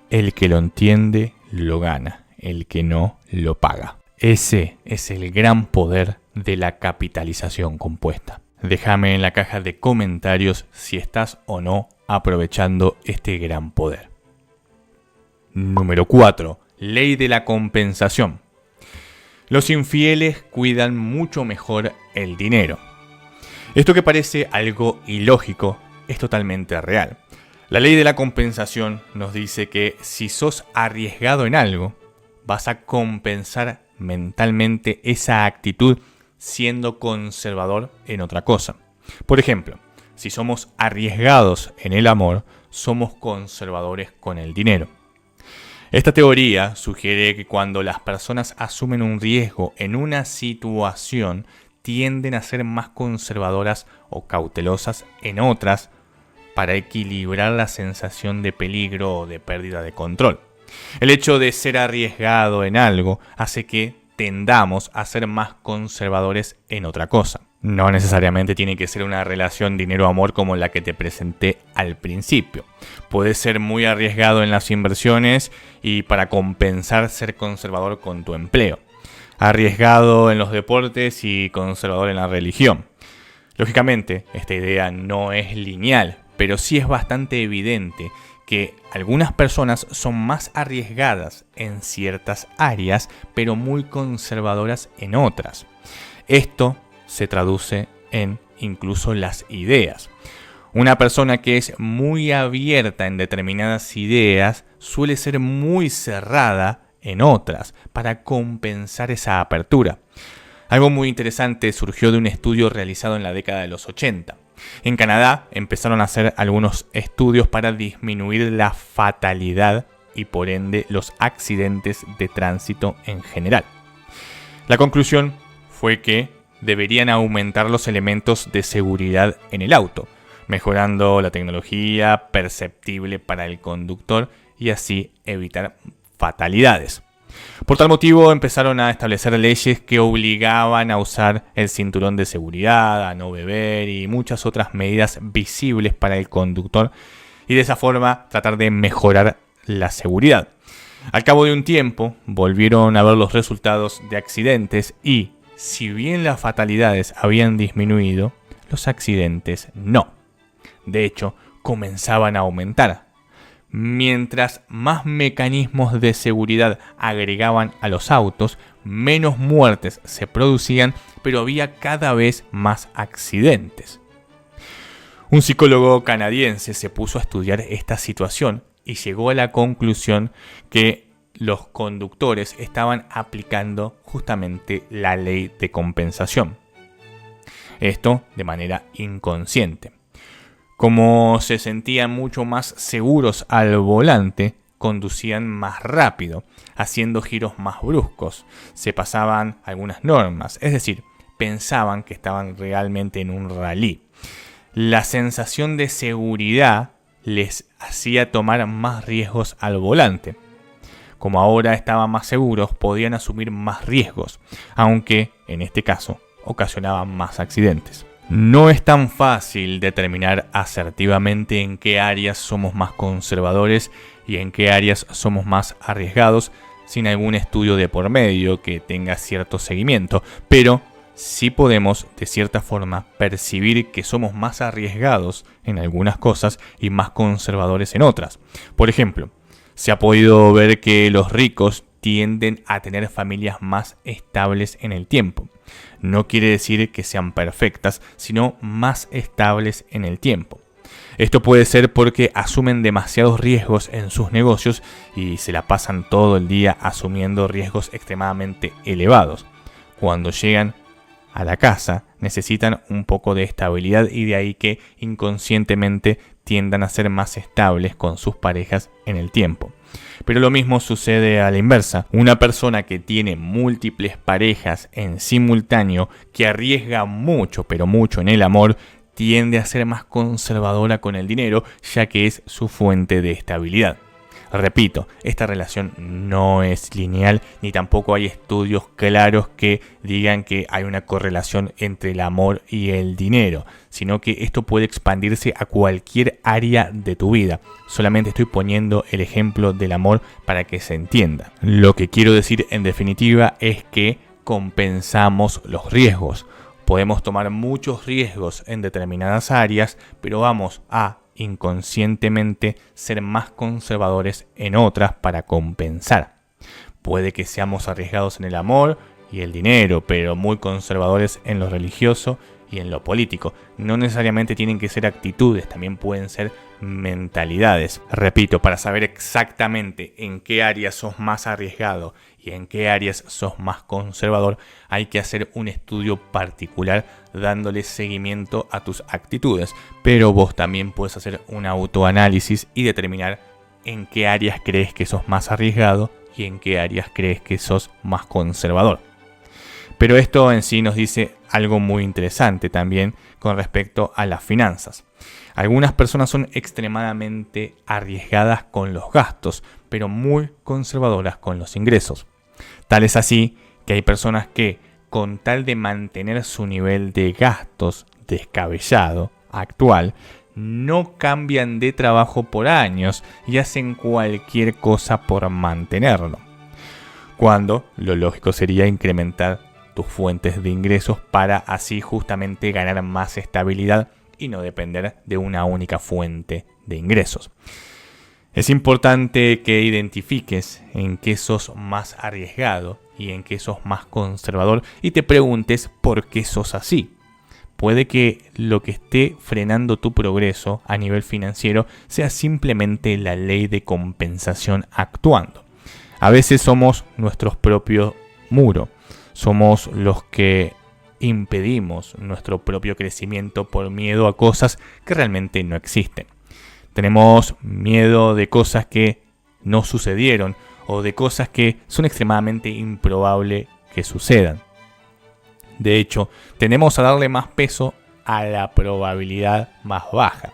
El que lo entiende, lo gana. El que no, lo paga. Ese es el gran poder de la capitalización compuesta. Déjame en la caja de comentarios si estás o no aprovechando este gran poder. Número 4. Ley de la compensación. Los infieles cuidan mucho mejor el dinero. Esto que parece algo ilógico es totalmente real. La ley de la compensación nos dice que si sos arriesgado en algo, vas a compensar mentalmente esa actitud siendo conservador en otra cosa. Por ejemplo, si somos arriesgados en el amor, somos conservadores con el dinero. Esta teoría sugiere que cuando las personas asumen un riesgo en una situación, tienden a ser más conservadoras o cautelosas en otras para equilibrar la sensación de peligro o de pérdida de control. El hecho de ser arriesgado en algo hace que tendamos a ser más conservadores en otra cosa. No necesariamente tiene que ser una relación dinero-amor como la que te presenté al principio. Puedes ser muy arriesgado en las inversiones y para compensar ser conservador con tu empleo. Arriesgado en los deportes y conservador en la religión. Lógicamente, esta idea no es lineal, pero sí es bastante evidente que algunas personas son más arriesgadas en ciertas áreas, pero muy conservadoras en otras. Esto se traduce en incluso las ideas. Una persona que es muy abierta en determinadas ideas suele ser muy cerrada en otras para compensar esa apertura. Algo muy interesante surgió de un estudio realizado en la década de los 80. En Canadá empezaron a hacer algunos estudios para disminuir la fatalidad y por ende los accidentes de tránsito en general. La conclusión fue que deberían aumentar los elementos de seguridad en el auto, mejorando la tecnología perceptible para el conductor y así evitar fatalidades. Por tal motivo empezaron a establecer leyes que obligaban a usar el cinturón de seguridad, a no beber y muchas otras medidas visibles para el conductor y de esa forma tratar de mejorar la seguridad. Al cabo de un tiempo volvieron a ver los resultados de accidentes y, si bien las fatalidades habían disminuido, los accidentes no. De hecho, comenzaban a aumentar. Mientras más mecanismos de seguridad agregaban a los autos, menos muertes se producían, pero había cada vez más accidentes. Un psicólogo canadiense se puso a estudiar esta situación y llegó a la conclusión que los conductores estaban aplicando justamente la ley de compensación. Esto de manera inconsciente. Como se sentían mucho más seguros al volante, conducían más rápido, haciendo giros más bruscos, se pasaban algunas normas, es decir, pensaban que estaban realmente en un rally. La sensación de seguridad les hacía tomar más riesgos al volante. Como ahora estaban más seguros, podían asumir más riesgos, aunque en este caso ocasionaban más accidentes. No es tan fácil determinar asertivamente en qué áreas somos más conservadores y en qué áreas somos más arriesgados sin algún estudio de por medio que tenga cierto seguimiento, pero sí podemos de cierta forma percibir que somos más arriesgados en algunas cosas y más conservadores en otras. Por ejemplo, se ha podido ver que los ricos tienden a tener familias más estables en el tiempo. No quiere decir que sean perfectas, sino más estables en el tiempo. Esto puede ser porque asumen demasiados riesgos en sus negocios y se la pasan todo el día asumiendo riesgos extremadamente elevados. Cuando llegan a la casa necesitan un poco de estabilidad y de ahí que inconscientemente tiendan a ser más estables con sus parejas en el tiempo. Pero lo mismo sucede a la inversa. Una persona que tiene múltiples parejas en simultáneo, que arriesga mucho, pero mucho en el amor, tiende a ser más conservadora con el dinero, ya que es su fuente de estabilidad. Repito, esta relación no es lineal, ni tampoco hay estudios claros que digan que hay una correlación entre el amor y el dinero, sino que esto puede expandirse a cualquier área de tu vida. Solamente estoy poniendo el ejemplo del amor para que se entienda. Lo que quiero decir en definitiva es que compensamos los riesgos. Podemos tomar muchos riesgos en determinadas áreas, pero vamos a inconscientemente ser más conservadores en otras para compensar. Puede que seamos arriesgados en el amor y el dinero, pero muy conservadores en lo religioso y en lo político. No necesariamente tienen que ser actitudes, también pueden ser mentalidades. Repito, para saber exactamente en qué áreas sos más arriesgado y en qué áreas sos más conservador, hay que hacer un estudio particular dándole seguimiento a tus actitudes. Pero vos también puedes hacer un autoanálisis y determinar en qué áreas crees que sos más arriesgado y en qué áreas crees que sos más conservador. Pero esto en sí nos dice algo muy interesante también con respecto a las finanzas. Algunas personas son extremadamente arriesgadas con los gastos, pero muy conservadoras con los ingresos. Tal es así que hay personas que, con tal de mantener su nivel de gastos descabellado actual, no cambian de trabajo por años y hacen cualquier cosa por mantenerlo. Cuando lo lógico sería incrementar tus fuentes de ingresos para así justamente ganar más estabilidad y no depender de una única fuente de ingresos. Es importante que identifiques en qué sos más arriesgado y en qué sos más conservador y te preguntes por qué sos así. Puede que lo que esté frenando tu progreso a nivel financiero sea simplemente la ley de compensación actuando. A veces somos nuestro propio muro. Somos los que impedimos nuestro propio crecimiento por miedo a cosas que realmente no existen. Tenemos miedo de cosas que no sucedieron o de cosas que son extremadamente improbables que sucedan. De hecho, tendemos a darle más peso a la probabilidad más baja.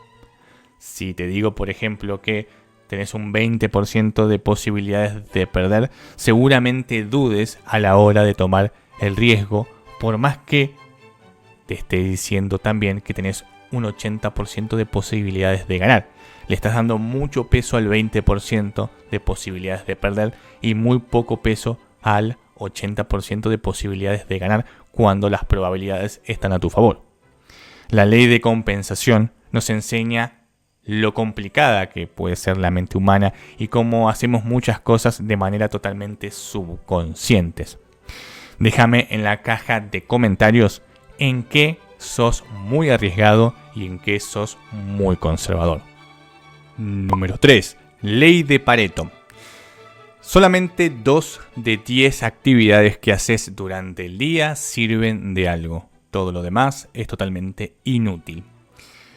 Si te digo, por ejemplo, que tenés un 20% de posibilidades de perder, seguramente dudes a la hora de tomar el riesgo, por más que te esté diciendo también que tenés un 80% de posibilidades de ganar. Le estás dando mucho peso al 20% de posibilidades de perder y muy poco peso al 80% de posibilidades de ganar cuando las probabilidades están a tu favor. La ley de compensación nos enseña lo complicada que puede ser la mente humana y cómo hacemos muchas cosas de manera totalmente subconscientes. Déjame en la caja de comentarios en qué sos muy arriesgado y en qué sos muy conservador. Número 3. Ley de Pareto. Solamente 2 de 10 actividades que haces durante el día sirven de algo. Todo lo demás es totalmente inútil.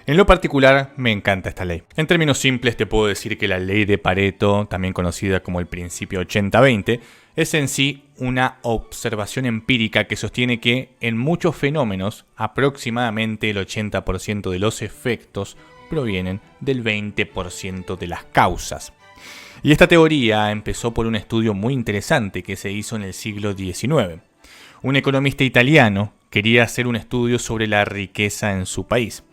En lo particular, me encanta esta ley. En términos simples, te puedo decir que la ley de Pareto, también conocida como el principio 80-20, es en sí una observación empírica que sostiene que en muchos fenómenos, aproximadamente el 80% de los efectos provienen del 20% de las causas. Y esta teoría empezó por un estudio muy interesante que se hizo en el siglo XIX. Un economista italiano quería hacer un estudio sobre la riqueza en su país.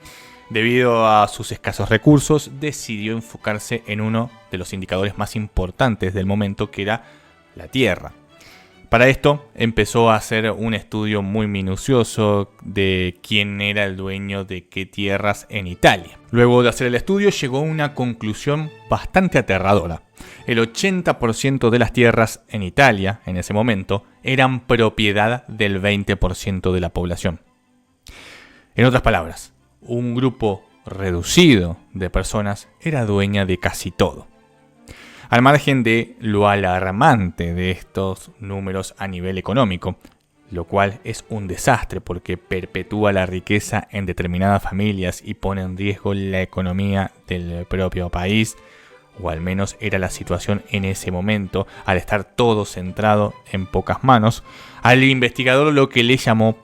Debido a sus escasos recursos, decidió enfocarse en uno de los indicadores más importantes del momento, que era la tierra. Para esto empezó a hacer un estudio muy minucioso de quién era el dueño de qué tierras en Italia. Luego de hacer el estudio llegó a una conclusión bastante aterradora. El 80% de las tierras en Italia, en ese momento, eran propiedad del 20% de la población. En otras palabras, un grupo reducido de personas era dueña de casi todo. Al margen de lo alarmante de estos números a nivel económico, lo cual es un desastre porque perpetúa la riqueza en determinadas familias y pone en riesgo la economía del propio país, o al menos era la situación en ese momento, al estar todo centrado en pocas manos. Al investigador lo que le llamó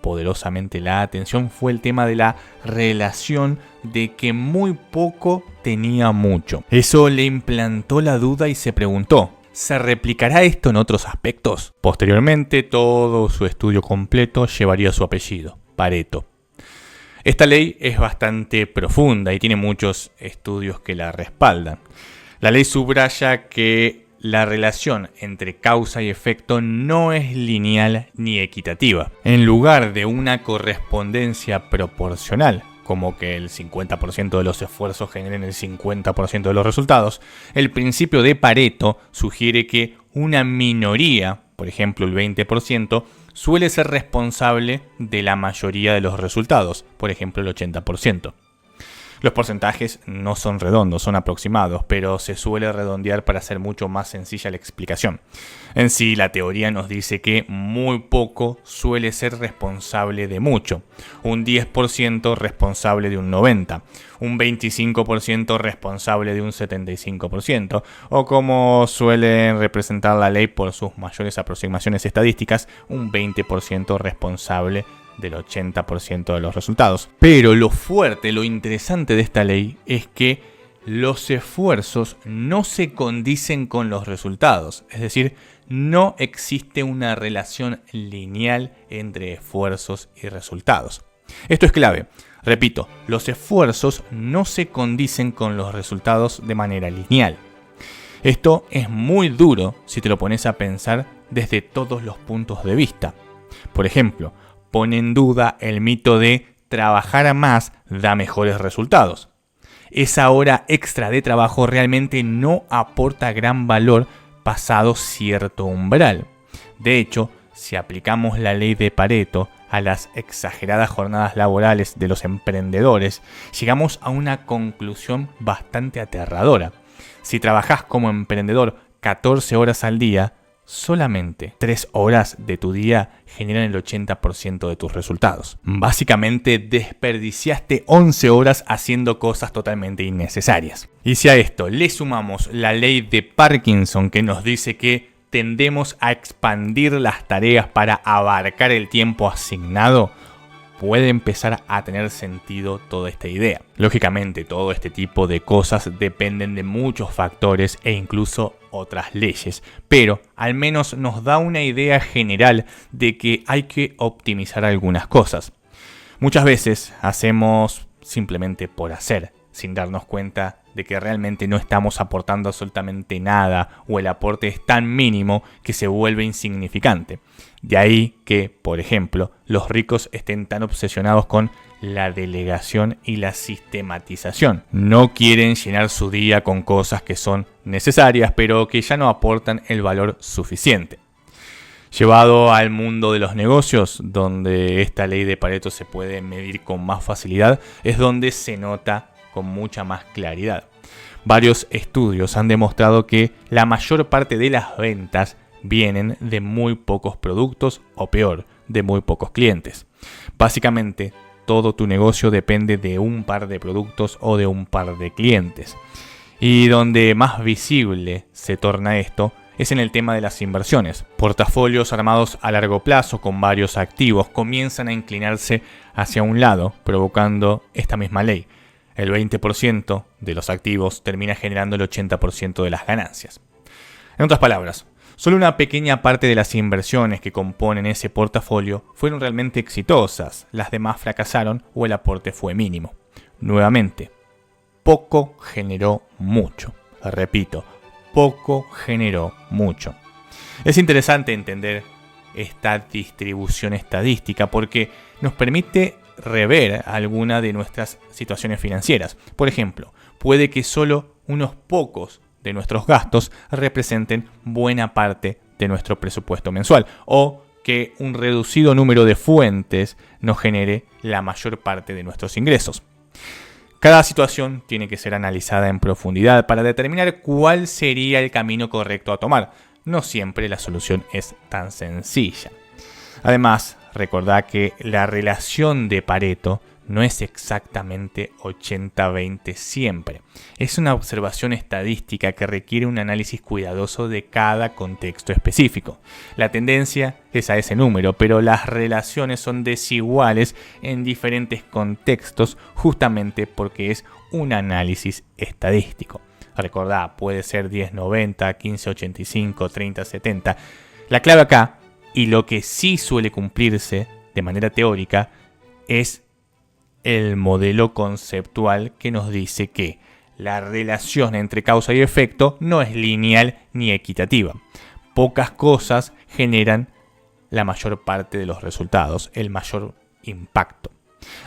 poderosamente la atención fue el tema de la relación de que muy poco tenía mucho. Eso le implantó la duda y se preguntó, ¿se replicará esto en otros aspectos? Posteriormente, todo su estudio completo llevaría su apellido, Pareto. Esta ley es bastante profunda y tiene muchos estudios que la respaldan. La ley subraya que la relación entre causa y efecto no es lineal ni equitativa. En lugar de una correspondencia proporcional, como que el 50% de los esfuerzos generen el 50% de los resultados, el principio de Pareto sugiere que una minoría por ejemplo el 20%, suele ser responsable de la mayoría de los resultados, por ejemplo el 80%. Los porcentajes no son redondos, son aproximados, pero se suele redondear para hacer mucho más sencilla la explicación. En sí, la teoría nos dice que muy poco suele ser responsable de mucho. Un 10% responsable de un 90%, un 25% responsable de un 75%, o como suele representar la ley por sus mayores aproximaciones estadísticas, un 20% responsable del 80% de los resultados. Pero lo fuerte, lo interesante de esta ley es que los esfuerzos no se condicen con los resultados. Es decir, no existe una relación lineal entre esfuerzos y resultados. Esto es clave. Repito, los esfuerzos no se condicen con los resultados de manera lineal. Esto es muy duro si te lo pones a pensar desde todos los puntos de vista. Por ejemplo, pone en duda el mito de trabajar más da mejores resultados. Esa hora extra de trabajo realmente no aporta gran valor pasado cierto umbral. De hecho, si aplicamos la ley de Pareto a las exageradas jornadas laborales de los emprendedores, llegamos a una conclusión bastante aterradora. Si trabajás como emprendedor 14 horas al día, solamente 3 horas de tu día generan el 80% de tus resultados. Básicamente desperdiciaste 11 horas haciendo cosas totalmente innecesarias. Y si a esto le sumamos la ley de Parkinson que nos dice que tendemos a expandir las tareas para abarcar el tiempo asignado, puede empezar a tener sentido toda esta idea. Lógicamente, todo este tipo de cosas dependen de muchos factores e incluso otras leyes, pero al menos nos da una idea general de que hay que optimizar algunas cosas. Muchas veces hacemos simplemente por hacer, sin darnos cuenta de que realmente no estamos aportando absolutamente nada o el aporte es tan mínimo que se vuelve insignificante. De ahí que, por ejemplo, los ricos estén tan obsesionados con la delegación y la sistematización. No quieren llenar su día con cosas que son necesarias, pero que ya no aportan el valor suficiente. Llevado al mundo de los negocios, donde esta ley de Pareto se puede medir con más facilidad, es donde se nota con mucha más claridad. Varios estudios han demostrado que la mayor parte de las ventas vienen de muy pocos productos o peor, de muy pocos clientes. Básicamente, todo tu negocio depende de un par de productos o de un par de clientes. Y donde más visible se torna esto es en el tema de las inversiones. Portafolios armados a largo plazo con varios activos comienzan a inclinarse hacia un lado, provocando esta misma ley. El 20% de los activos termina generando el 80% de las ganancias. En otras palabras, solo una pequeña parte de las inversiones que componen ese portafolio fueron realmente exitosas, las demás fracasaron o el aporte fue mínimo. Nuevamente, poco generó mucho. Repito, poco generó mucho. Es interesante entender esta distribución estadística porque nos permite rever alguna de nuestras situaciones financieras. Por ejemplo, puede que solo unos pocos de nuestros gastos representen buena parte de nuestro presupuesto mensual o que un reducido número de fuentes nos genere la mayor parte de nuestros ingresos. Cada situación tiene que ser analizada en profundidad para determinar cuál sería el camino correcto a tomar. No siempre la solución es tan sencilla. Además, recordad que la relación de Pareto no es exactamente 80-20 siempre. Es una observación estadística que requiere un análisis cuidadoso de cada contexto específico. La tendencia es a ese número, pero las relaciones son desiguales en diferentes contextos justamente porque es un análisis estadístico. Recordad, puede ser 10-90, 15-85, 30-70. La clave acá, y lo que sí suele cumplirse de manera teórica, es el modelo conceptual que nos dice que la relación entre causa y efecto no es lineal ni equitativa. Pocas cosas generan la mayor parte de los resultados, el mayor impacto.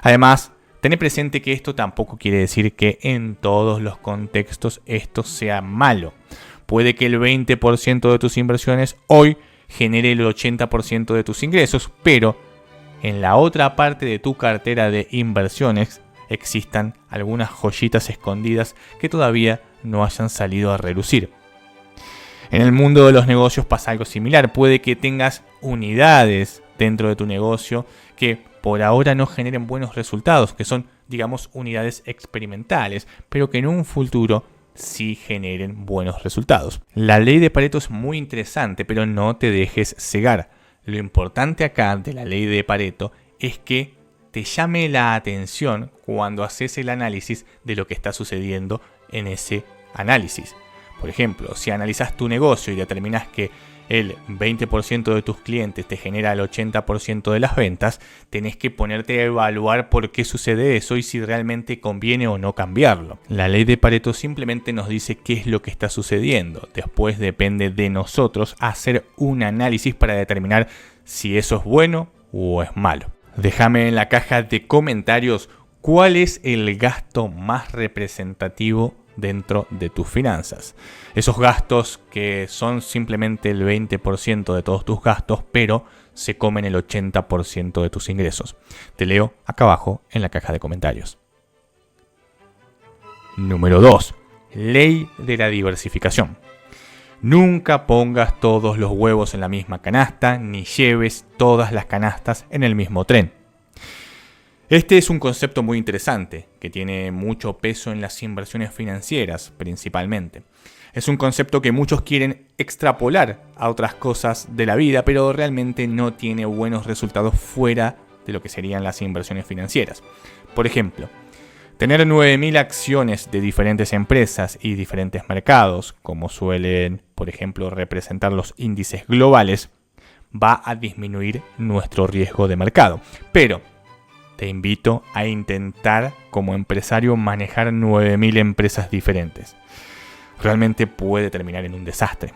Además, tened presente que esto tampoco quiere decir que en todos los contextos esto sea malo. Puede que el 20% de tus inversiones hoy genere el 80% de tus ingresos, pero en la otra parte de tu cartera de inversiones existan algunas joyitas escondidas que todavía no hayan salido a relucir. En el mundo de los negocios pasa algo similar. Puede que tengas unidades dentro de tu negocio que por ahora no generen buenos resultados, que son, digamos, unidades experimentales, pero que en un futuro sí generen buenos resultados. La ley de Pareto es muy interesante, pero no te dejes cegar. Lo importante acá de la ley de Pareto es que te llame la atención cuando haces el análisis de lo que está sucediendo en ese análisis. Por ejemplo, si analizas tu negocio y determinas que el 20% de tus clientes te genera el 80% de las ventas, tenés que ponerte a evaluar por qué sucede eso y si realmente conviene o no cambiarlo. La ley de Pareto simplemente nos dice qué es lo que está sucediendo. Después depende de nosotros hacer un análisis para determinar si eso es bueno o es malo. Déjame en la caja de comentarios cuál es el gasto más representativo dentro de tus finanzas. Esos gastos que son simplemente el 20% de todos tus gastos, pero se comen el 80% de tus ingresos. Te leo acá abajo en la caja de comentarios. Número 2. Ley de la diversificación. Nunca pongas todos los huevos en la misma canasta, ni lleves todas las canastas en el mismo tren. Este es un concepto muy interesante, que tiene mucho peso en las inversiones financieras, principalmente. Es un concepto que muchos quieren extrapolar a otras cosas de la vida, pero realmente no tiene buenos resultados fuera de lo que serían las inversiones financieras. Por ejemplo, tener 9.000 acciones de diferentes empresas y diferentes mercados, como suelen, por ejemplo, representar los índices globales, va a disminuir nuestro riesgo de mercado. Pero te invito a intentar como empresario manejar 9.000 empresas diferentes. Realmente puede terminar en un desastre.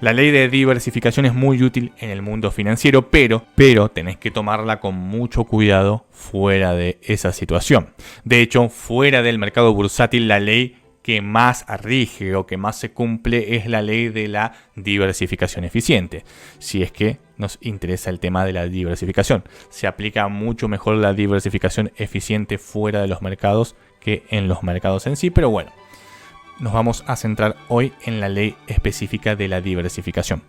La ley de diversificación es muy útil en el mundo financiero, pero tenés que tomarla con mucho cuidado fuera de esa situación. De hecho, fuera del mercado bursátil, la ley que más rige o que más se cumple es la ley de la diversificación eficiente. Si es que nos interesa el tema de la diversificación, se aplica mucho mejor la diversificación eficiente fuera de los mercados que en los mercados en sí, pero bueno, nos vamos a centrar hoy en la ley específica de la diversificación.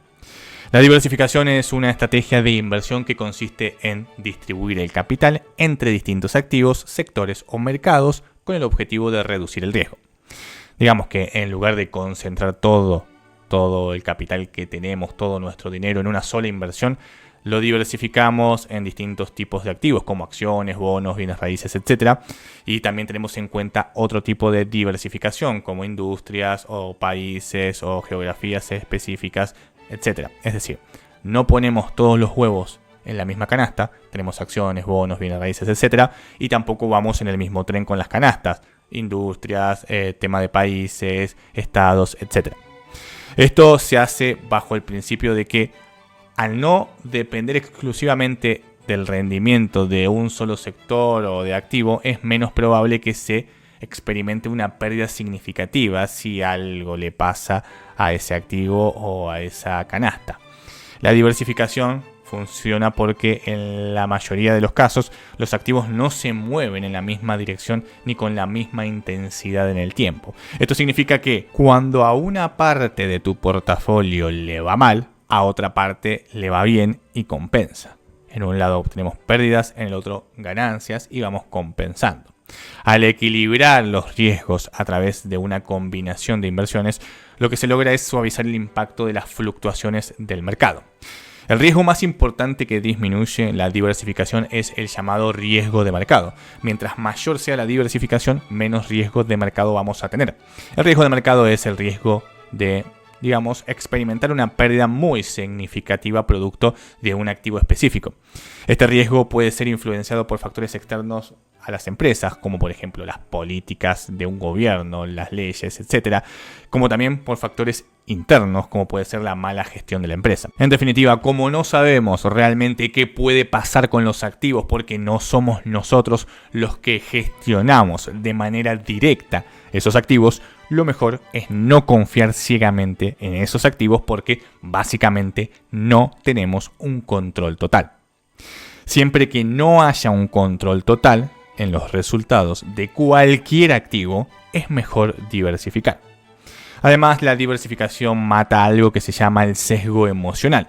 La diversificación es una estrategia de inversión que consiste en distribuir el capital entre distintos activos, sectores o mercados con el objetivo de reducir el riesgo. Digamos que en lugar de concentrar todo el capital que tenemos, todo nuestro dinero en una sola inversión, lo diversificamos en distintos tipos de activos como acciones, bonos, bienes raíces, etc. Y también tenemos en cuenta otro tipo de diversificación como industrias o países o geografías específicas, etc. Es decir, no ponemos todos los huevos en la misma canasta, tenemos acciones, bonos, bienes raíces, etc. Y tampoco vamos en el mismo tren con las canastas, industrias, tema de países, estados, etc. Esto se hace bajo el principio de que al no depender exclusivamente del rendimiento de un solo sector o de activo, es menos probable que se experimente una pérdida significativa si algo le pasa a ese activo o a esa canasta. La diversificación funciona porque en la mayoría de los casos los activos no se mueven en la misma dirección ni con la misma intensidad en el tiempo. Esto significa que cuando a una parte de tu portafolio le va mal, a otra parte le va bien y compensa. En un lado obtenemos pérdidas, en el otro ganancias y vamos compensando. Al equilibrar los riesgos a través de una combinación de inversiones, lo que se logra es suavizar el impacto de las fluctuaciones del mercado. El riesgo más importante que disminuye la diversificación es el llamado riesgo de mercado. Mientras mayor sea la diversificación, menos riesgo de mercado vamos a tener. El riesgo de mercado es el riesgo de, experimentar una pérdida muy significativa producto de un activo específico. Este riesgo puede ser influenciado por factores externos a las empresas, como por ejemplo las políticas de un gobierno, las leyes, etcétera, como también por factores internos, como puede ser la mala gestión de la empresa. En definitiva, como no sabemos realmente qué puede pasar con los activos, porque no somos nosotros los que gestionamos de manera directa esos activos, lo mejor es no confiar ciegamente en esos activos porque básicamente no tenemos un control total. Siempre que no haya un control total en los resultados de cualquier activo, es mejor diversificar. Además, la diversificación mata algo que se llama el sesgo emocional.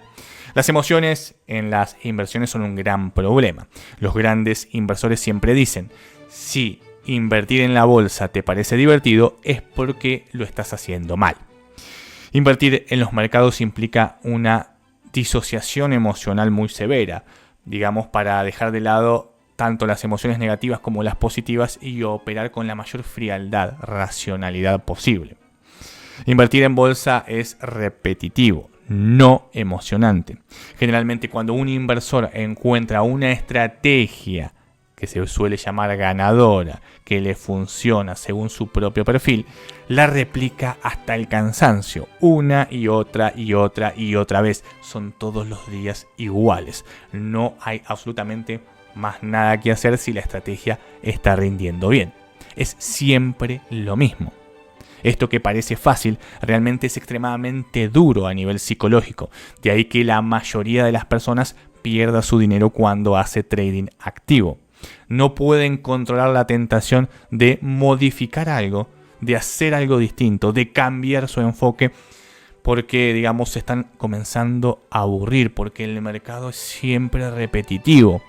Las emociones en las inversiones son un gran problema. Los grandes inversores siempre dicen, si invertir en la bolsa te parece divertido, es porque lo estás haciendo mal. Invertir en los mercados implica una disociación emocional muy severa, digamos, para dejar de lado tanto las emociones negativas como las positivas y operar con la mayor frialdad, racionalidad posible. Invertir en bolsa es repetitivo, no emocionante. Generalmente cuando un inversor encuentra una estrategia que se suele llamar ganadora, que le funciona según su propio perfil, la replica hasta el cansancio, una y otra y otra y otra vez. Son todos los días iguales. No hay absolutamente más nada que hacer si la estrategia está rindiendo bien. Es siempre lo mismo. Esto que parece fácil realmente es extremadamente duro a nivel psicológico. De ahí que la mayoría de las personas pierda su dinero cuando hace trading activo. No pueden controlar la tentación de modificar algo, de hacer algo distinto, de cambiar su enfoque, porque, digamos, se están comenzando a aburrir, porque el mercado es siempre repetitivo.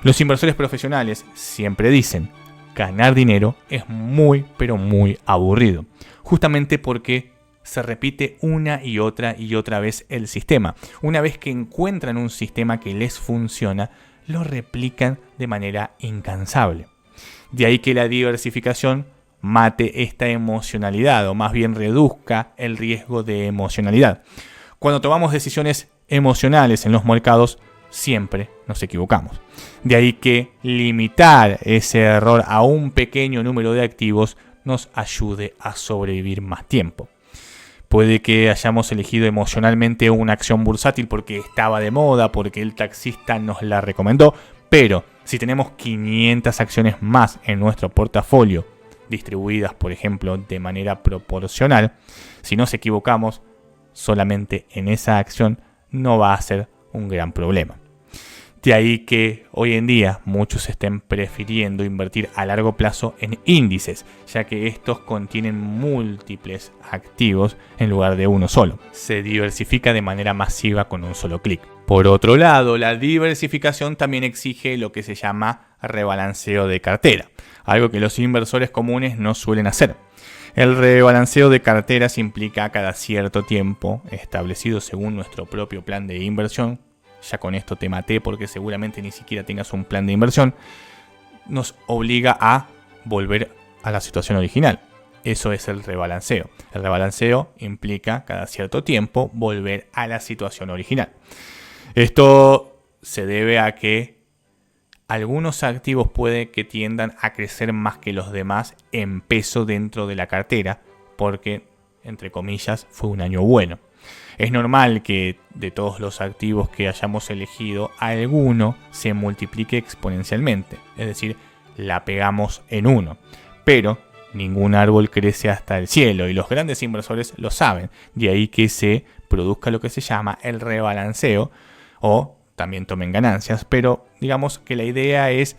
Los inversores profesionales siempre dicen, ganar dinero es muy, pero muy aburrido, justamente porque se repite una y otra vez el sistema. Una vez que encuentran un sistema que les funciona, lo replican de manera incansable. De ahí que la diversificación mate esta emocionalidad, o más bien reduzca el riesgo de emocionalidad. Cuando tomamos decisiones emocionales en los mercados, siempre nos equivocamos. De ahí que limitar ese error a un pequeño número de activos nos ayude a sobrevivir más tiempo. Puede que hayamos elegido emocionalmente una acción bursátil porque estaba de moda, porque el taxista nos la recomendó, pero si tenemos 500 acciones más en nuestro portafolio, distribuidas, por ejemplo, de manera proporcional, si nos equivocamos solamente en esa acción, no va a ser un gran problema. De ahí que hoy en día muchos estén prefiriendo invertir a largo plazo en índices, ya que estos contienen múltiples activos en lugar de uno solo. Se diversifica de manera masiva con un solo clic. Por otro lado, la diversificación también exige lo que se llama rebalanceo de cartera, algo que los inversores comunes no suelen hacer. El rebalanceo de carteras implica cada cierto tiempo, establecido según nuestro propio plan de inversión. Ya con esto te maté porque seguramente ni siquiera tengas un plan de inversión, nos obliga a volver a la situación original. Eso es el rebalanceo. El rebalanceo implica cada cierto tiempo volver a la situación original. Esto se debe a que algunos activos puede que tiendan a crecer más que los demás en peso dentro de la cartera porque, entre comillas, fue un año bueno. Es normal que de todos los activos que hayamos elegido, alguno se multiplique exponencialmente, es decir, la pegamos en uno. Pero ningún árbol crece hasta el cielo y los grandes inversores lo saben, de ahí que se produzca lo que se llama el rebalanceo o también tomen ganancias, pero digamos que la idea es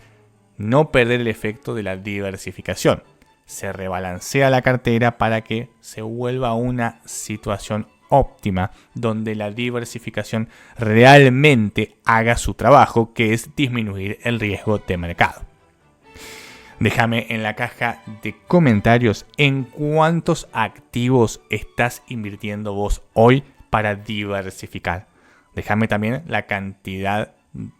no perder el efecto de la diversificación. Se rebalancea la cartera para que se vuelva a una situación óptima donde la diversificación realmente haga su trabajo, que es disminuir el riesgo de mercado. Déjame en la caja de comentarios en cuántos activos estás invirtiendo vos hoy para diversificar. Déjame también la cantidad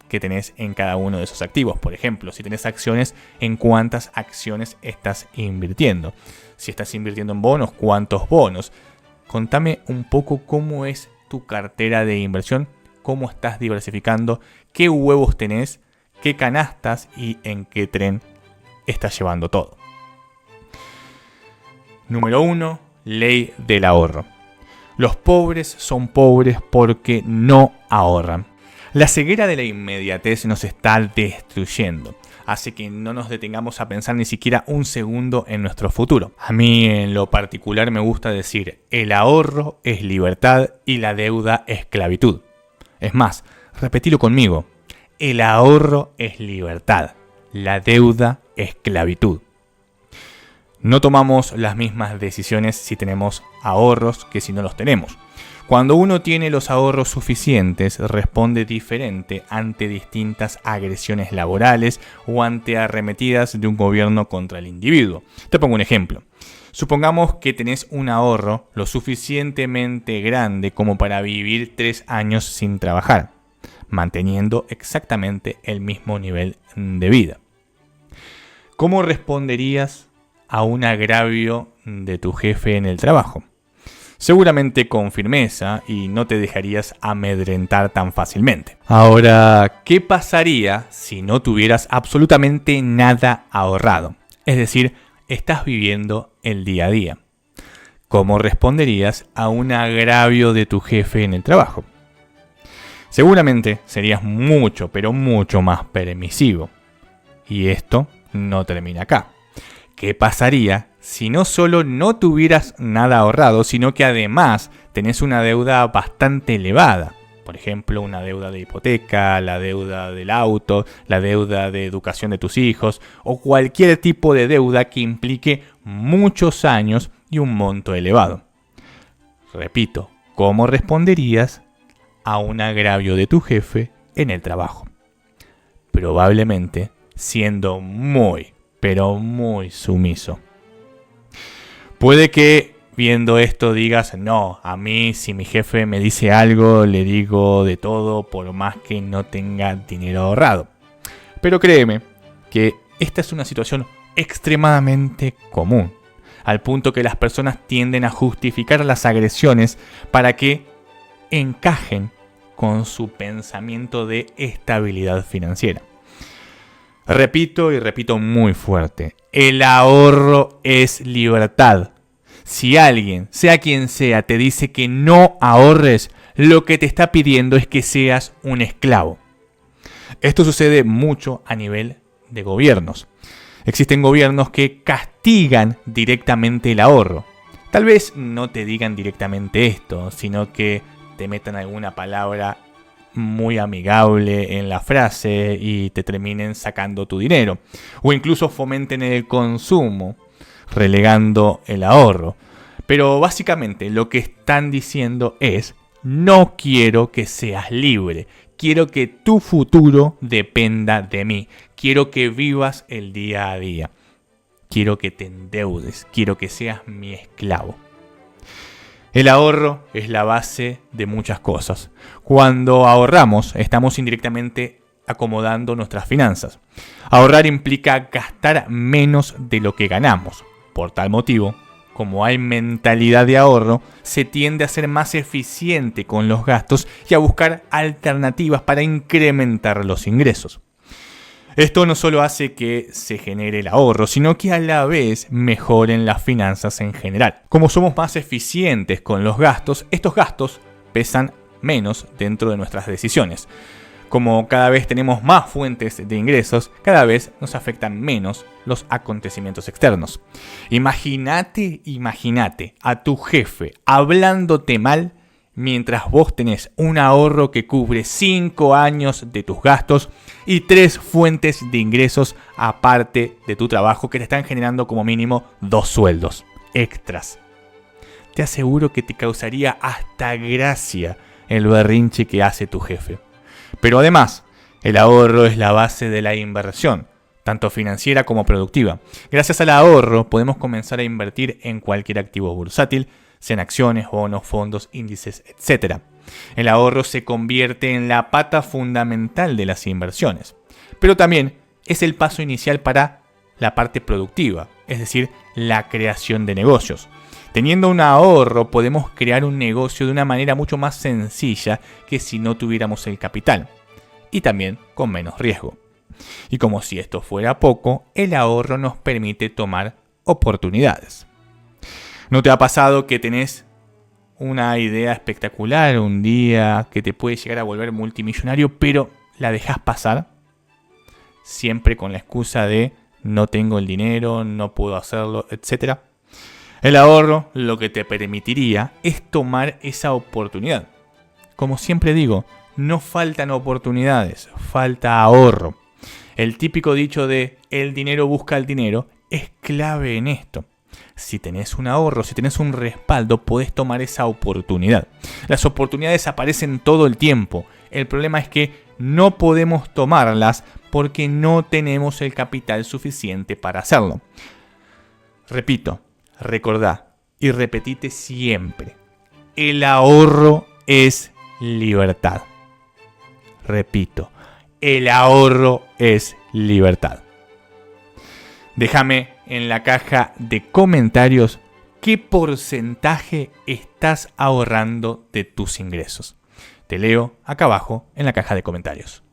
que tenés en cada uno de esos activos. Por ejemplo, si tenés acciones, ¿en cuántas acciones estás invirtiendo? Si estás invirtiendo en bonos, ¿cuántos bonos? Contame un poco cómo es tu cartera de inversión, cómo estás diversificando, qué huevos tenés, qué canastas y en qué tren está llevando todo. Número 1. Ley del ahorro. Los pobres son pobres porque no ahorran. La ceguera de la inmediatez nos está destruyendo. Hace que no nos detengamos a pensar ni siquiera un segundo en nuestro futuro. A mí en lo particular me gusta decir, el ahorro es libertad y la deuda esclavitud. Es más, repetilo conmigo, el ahorro es libertad, la deuda esclavitud. No tomamos las mismas decisiones si tenemos ahorros que si no los tenemos. Cuando uno tiene los ahorros suficientes, responde diferente ante distintas agresiones laborales o ante arremetidas de un gobierno contra el individuo. Te pongo un ejemplo. Supongamos que tenés un ahorro lo suficientemente grande como para vivir 3 años sin trabajar, manteniendo exactamente el mismo nivel de vida. ¿Cómo responderías a un agravio de tu jefe en el trabajo? Seguramente con firmeza y no te dejarías amedrentar tan fácilmente. Ahora, ¿qué pasaría si no tuvieras absolutamente nada ahorrado? Es decir, estás viviendo el día a día. ¿Cómo responderías a un agravio de tu jefe en el trabajo? Seguramente serías mucho, pero mucho más permisivo. Y esto no termina acá. ¿Qué pasaría si no solo no tuvieras nada ahorrado, sino que además tenés una deuda bastante elevada? Por ejemplo, una deuda de hipoteca, la deuda del auto, la deuda de educación de tus hijos o cualquier tipo de deuda que implique muchos años y un monto elevado. Repito, ¿cómo responderías a un agravio de tu jefe en el trabajo? Probablemente siendo muy, pero muy sumiso. Puede que viendo esto digas, no, a mí si mi jefe me dice algo, le digo de todo por más que no tenga dinero ahorrado. Pero créeme que esta es una situación extremadamente común, al punto que las personas tienden a justificar las agresiones para que encajen con su pensamiento de estabilidad financiera. Repito y repito muy fuerte, el ahorro es libertad. Si alguien, sea quien sea, te dice que no ahorres, lo que te está pidiendo es que seas un esclavo. Esto sucede mucho a nivel de gobiernos. Existen gobiernos que castigan directamente el ahorro. Tal vez no te digan directamente esto, sino que te metan alguna palabra muy amigable en la frase y te terminen sacando tu dinero. O incluso fomenten el consumo, relegando el ahorro. Pero básicamente lo que están diciendo es, no quiero que seas libre. Quiero que tu futuro dependa de mí. Quiero que vivas el día a día. Quiero que te endeudes. Quiero que seas mi esclavo. El ahorro es la base de muchas cosas. Cuando ahorramos, estamos indirectamente acomodando nuestras finanzas. Ahorrar implica gastar menos de lo que ganamos. Por tal motivo, como hay mentalidad de ahorro, se tiende a ser más eficiente con los gastos y a buscar alternativas para incrementar los ingresos. Esto no solo hace que se genere el ahorro, sino que a la vez mejoren las finanzas en general. Como somos más eficientes con los gastos, estos gastos pesan menos dentro de nuestras decisiones. Como cada vez tenemos más fuentes de ingresos, cada vez nos afectan menos los acontecimientos externos. Imagínate a tu jefe hablándote mal mientras vos tenés un ahorro que cubre 5 años de tus gastos y 3 fuentes de ingresos aparte de tu trabajo que te están generando como mínimo 2 sueldos extras. Te aseguro que te causaría hasta gracia el berrinche que hace tu jefe. Pero además, el ahorro es la base de la inversión, tanto financiera como productiva. Gracias al ahorro podemos comenzar a invertir en cualquier activo bursátil, sean acciones, bonos, fondos, índices, etc. El ahorro se convierte en la pata fundamental de las inversiones, pero también es el paso inicial para la parte productiva, es decir, la creación de negocios. Teniendo un ahorro podemos crear un negocio de una manera mucho más sencilla que si no tuviéramos el capital, y también con menos riesgo. Y como si esto fuera poco, el ahorro nos permite tomar oportunidades. ¿No te ha pasado que tenés una idea espectacular un día que te puede llegar a volver multimillonario, pero la dejas pasar? Siempre con la excusa de no tengo el dinero, no puedo hacerlo, etc. El ahorro lo que te permitiría es tomar esa oportunidad. Como siempre digo, no faltan oportunidades, falta ahorro. El típico dicho de el dinero busca el dinero es clave en esto. Si tenés un ahorro, si tenés un respaldo, podés tomar esa oportunidad. Las oportunidades aparecen todo el tiempo. El problema es que no podemos tomarlas porque no tenemos el capital suficiente para hacerlo. Repito, recordá y repetite siempre. El ahorro es libertad. Repito, el ahorro es libertad. Déjame en la caja de comentarios qué porcentaje estás ahorrando de tus ingresos. Te leo acá abajo en la caja de comentarios.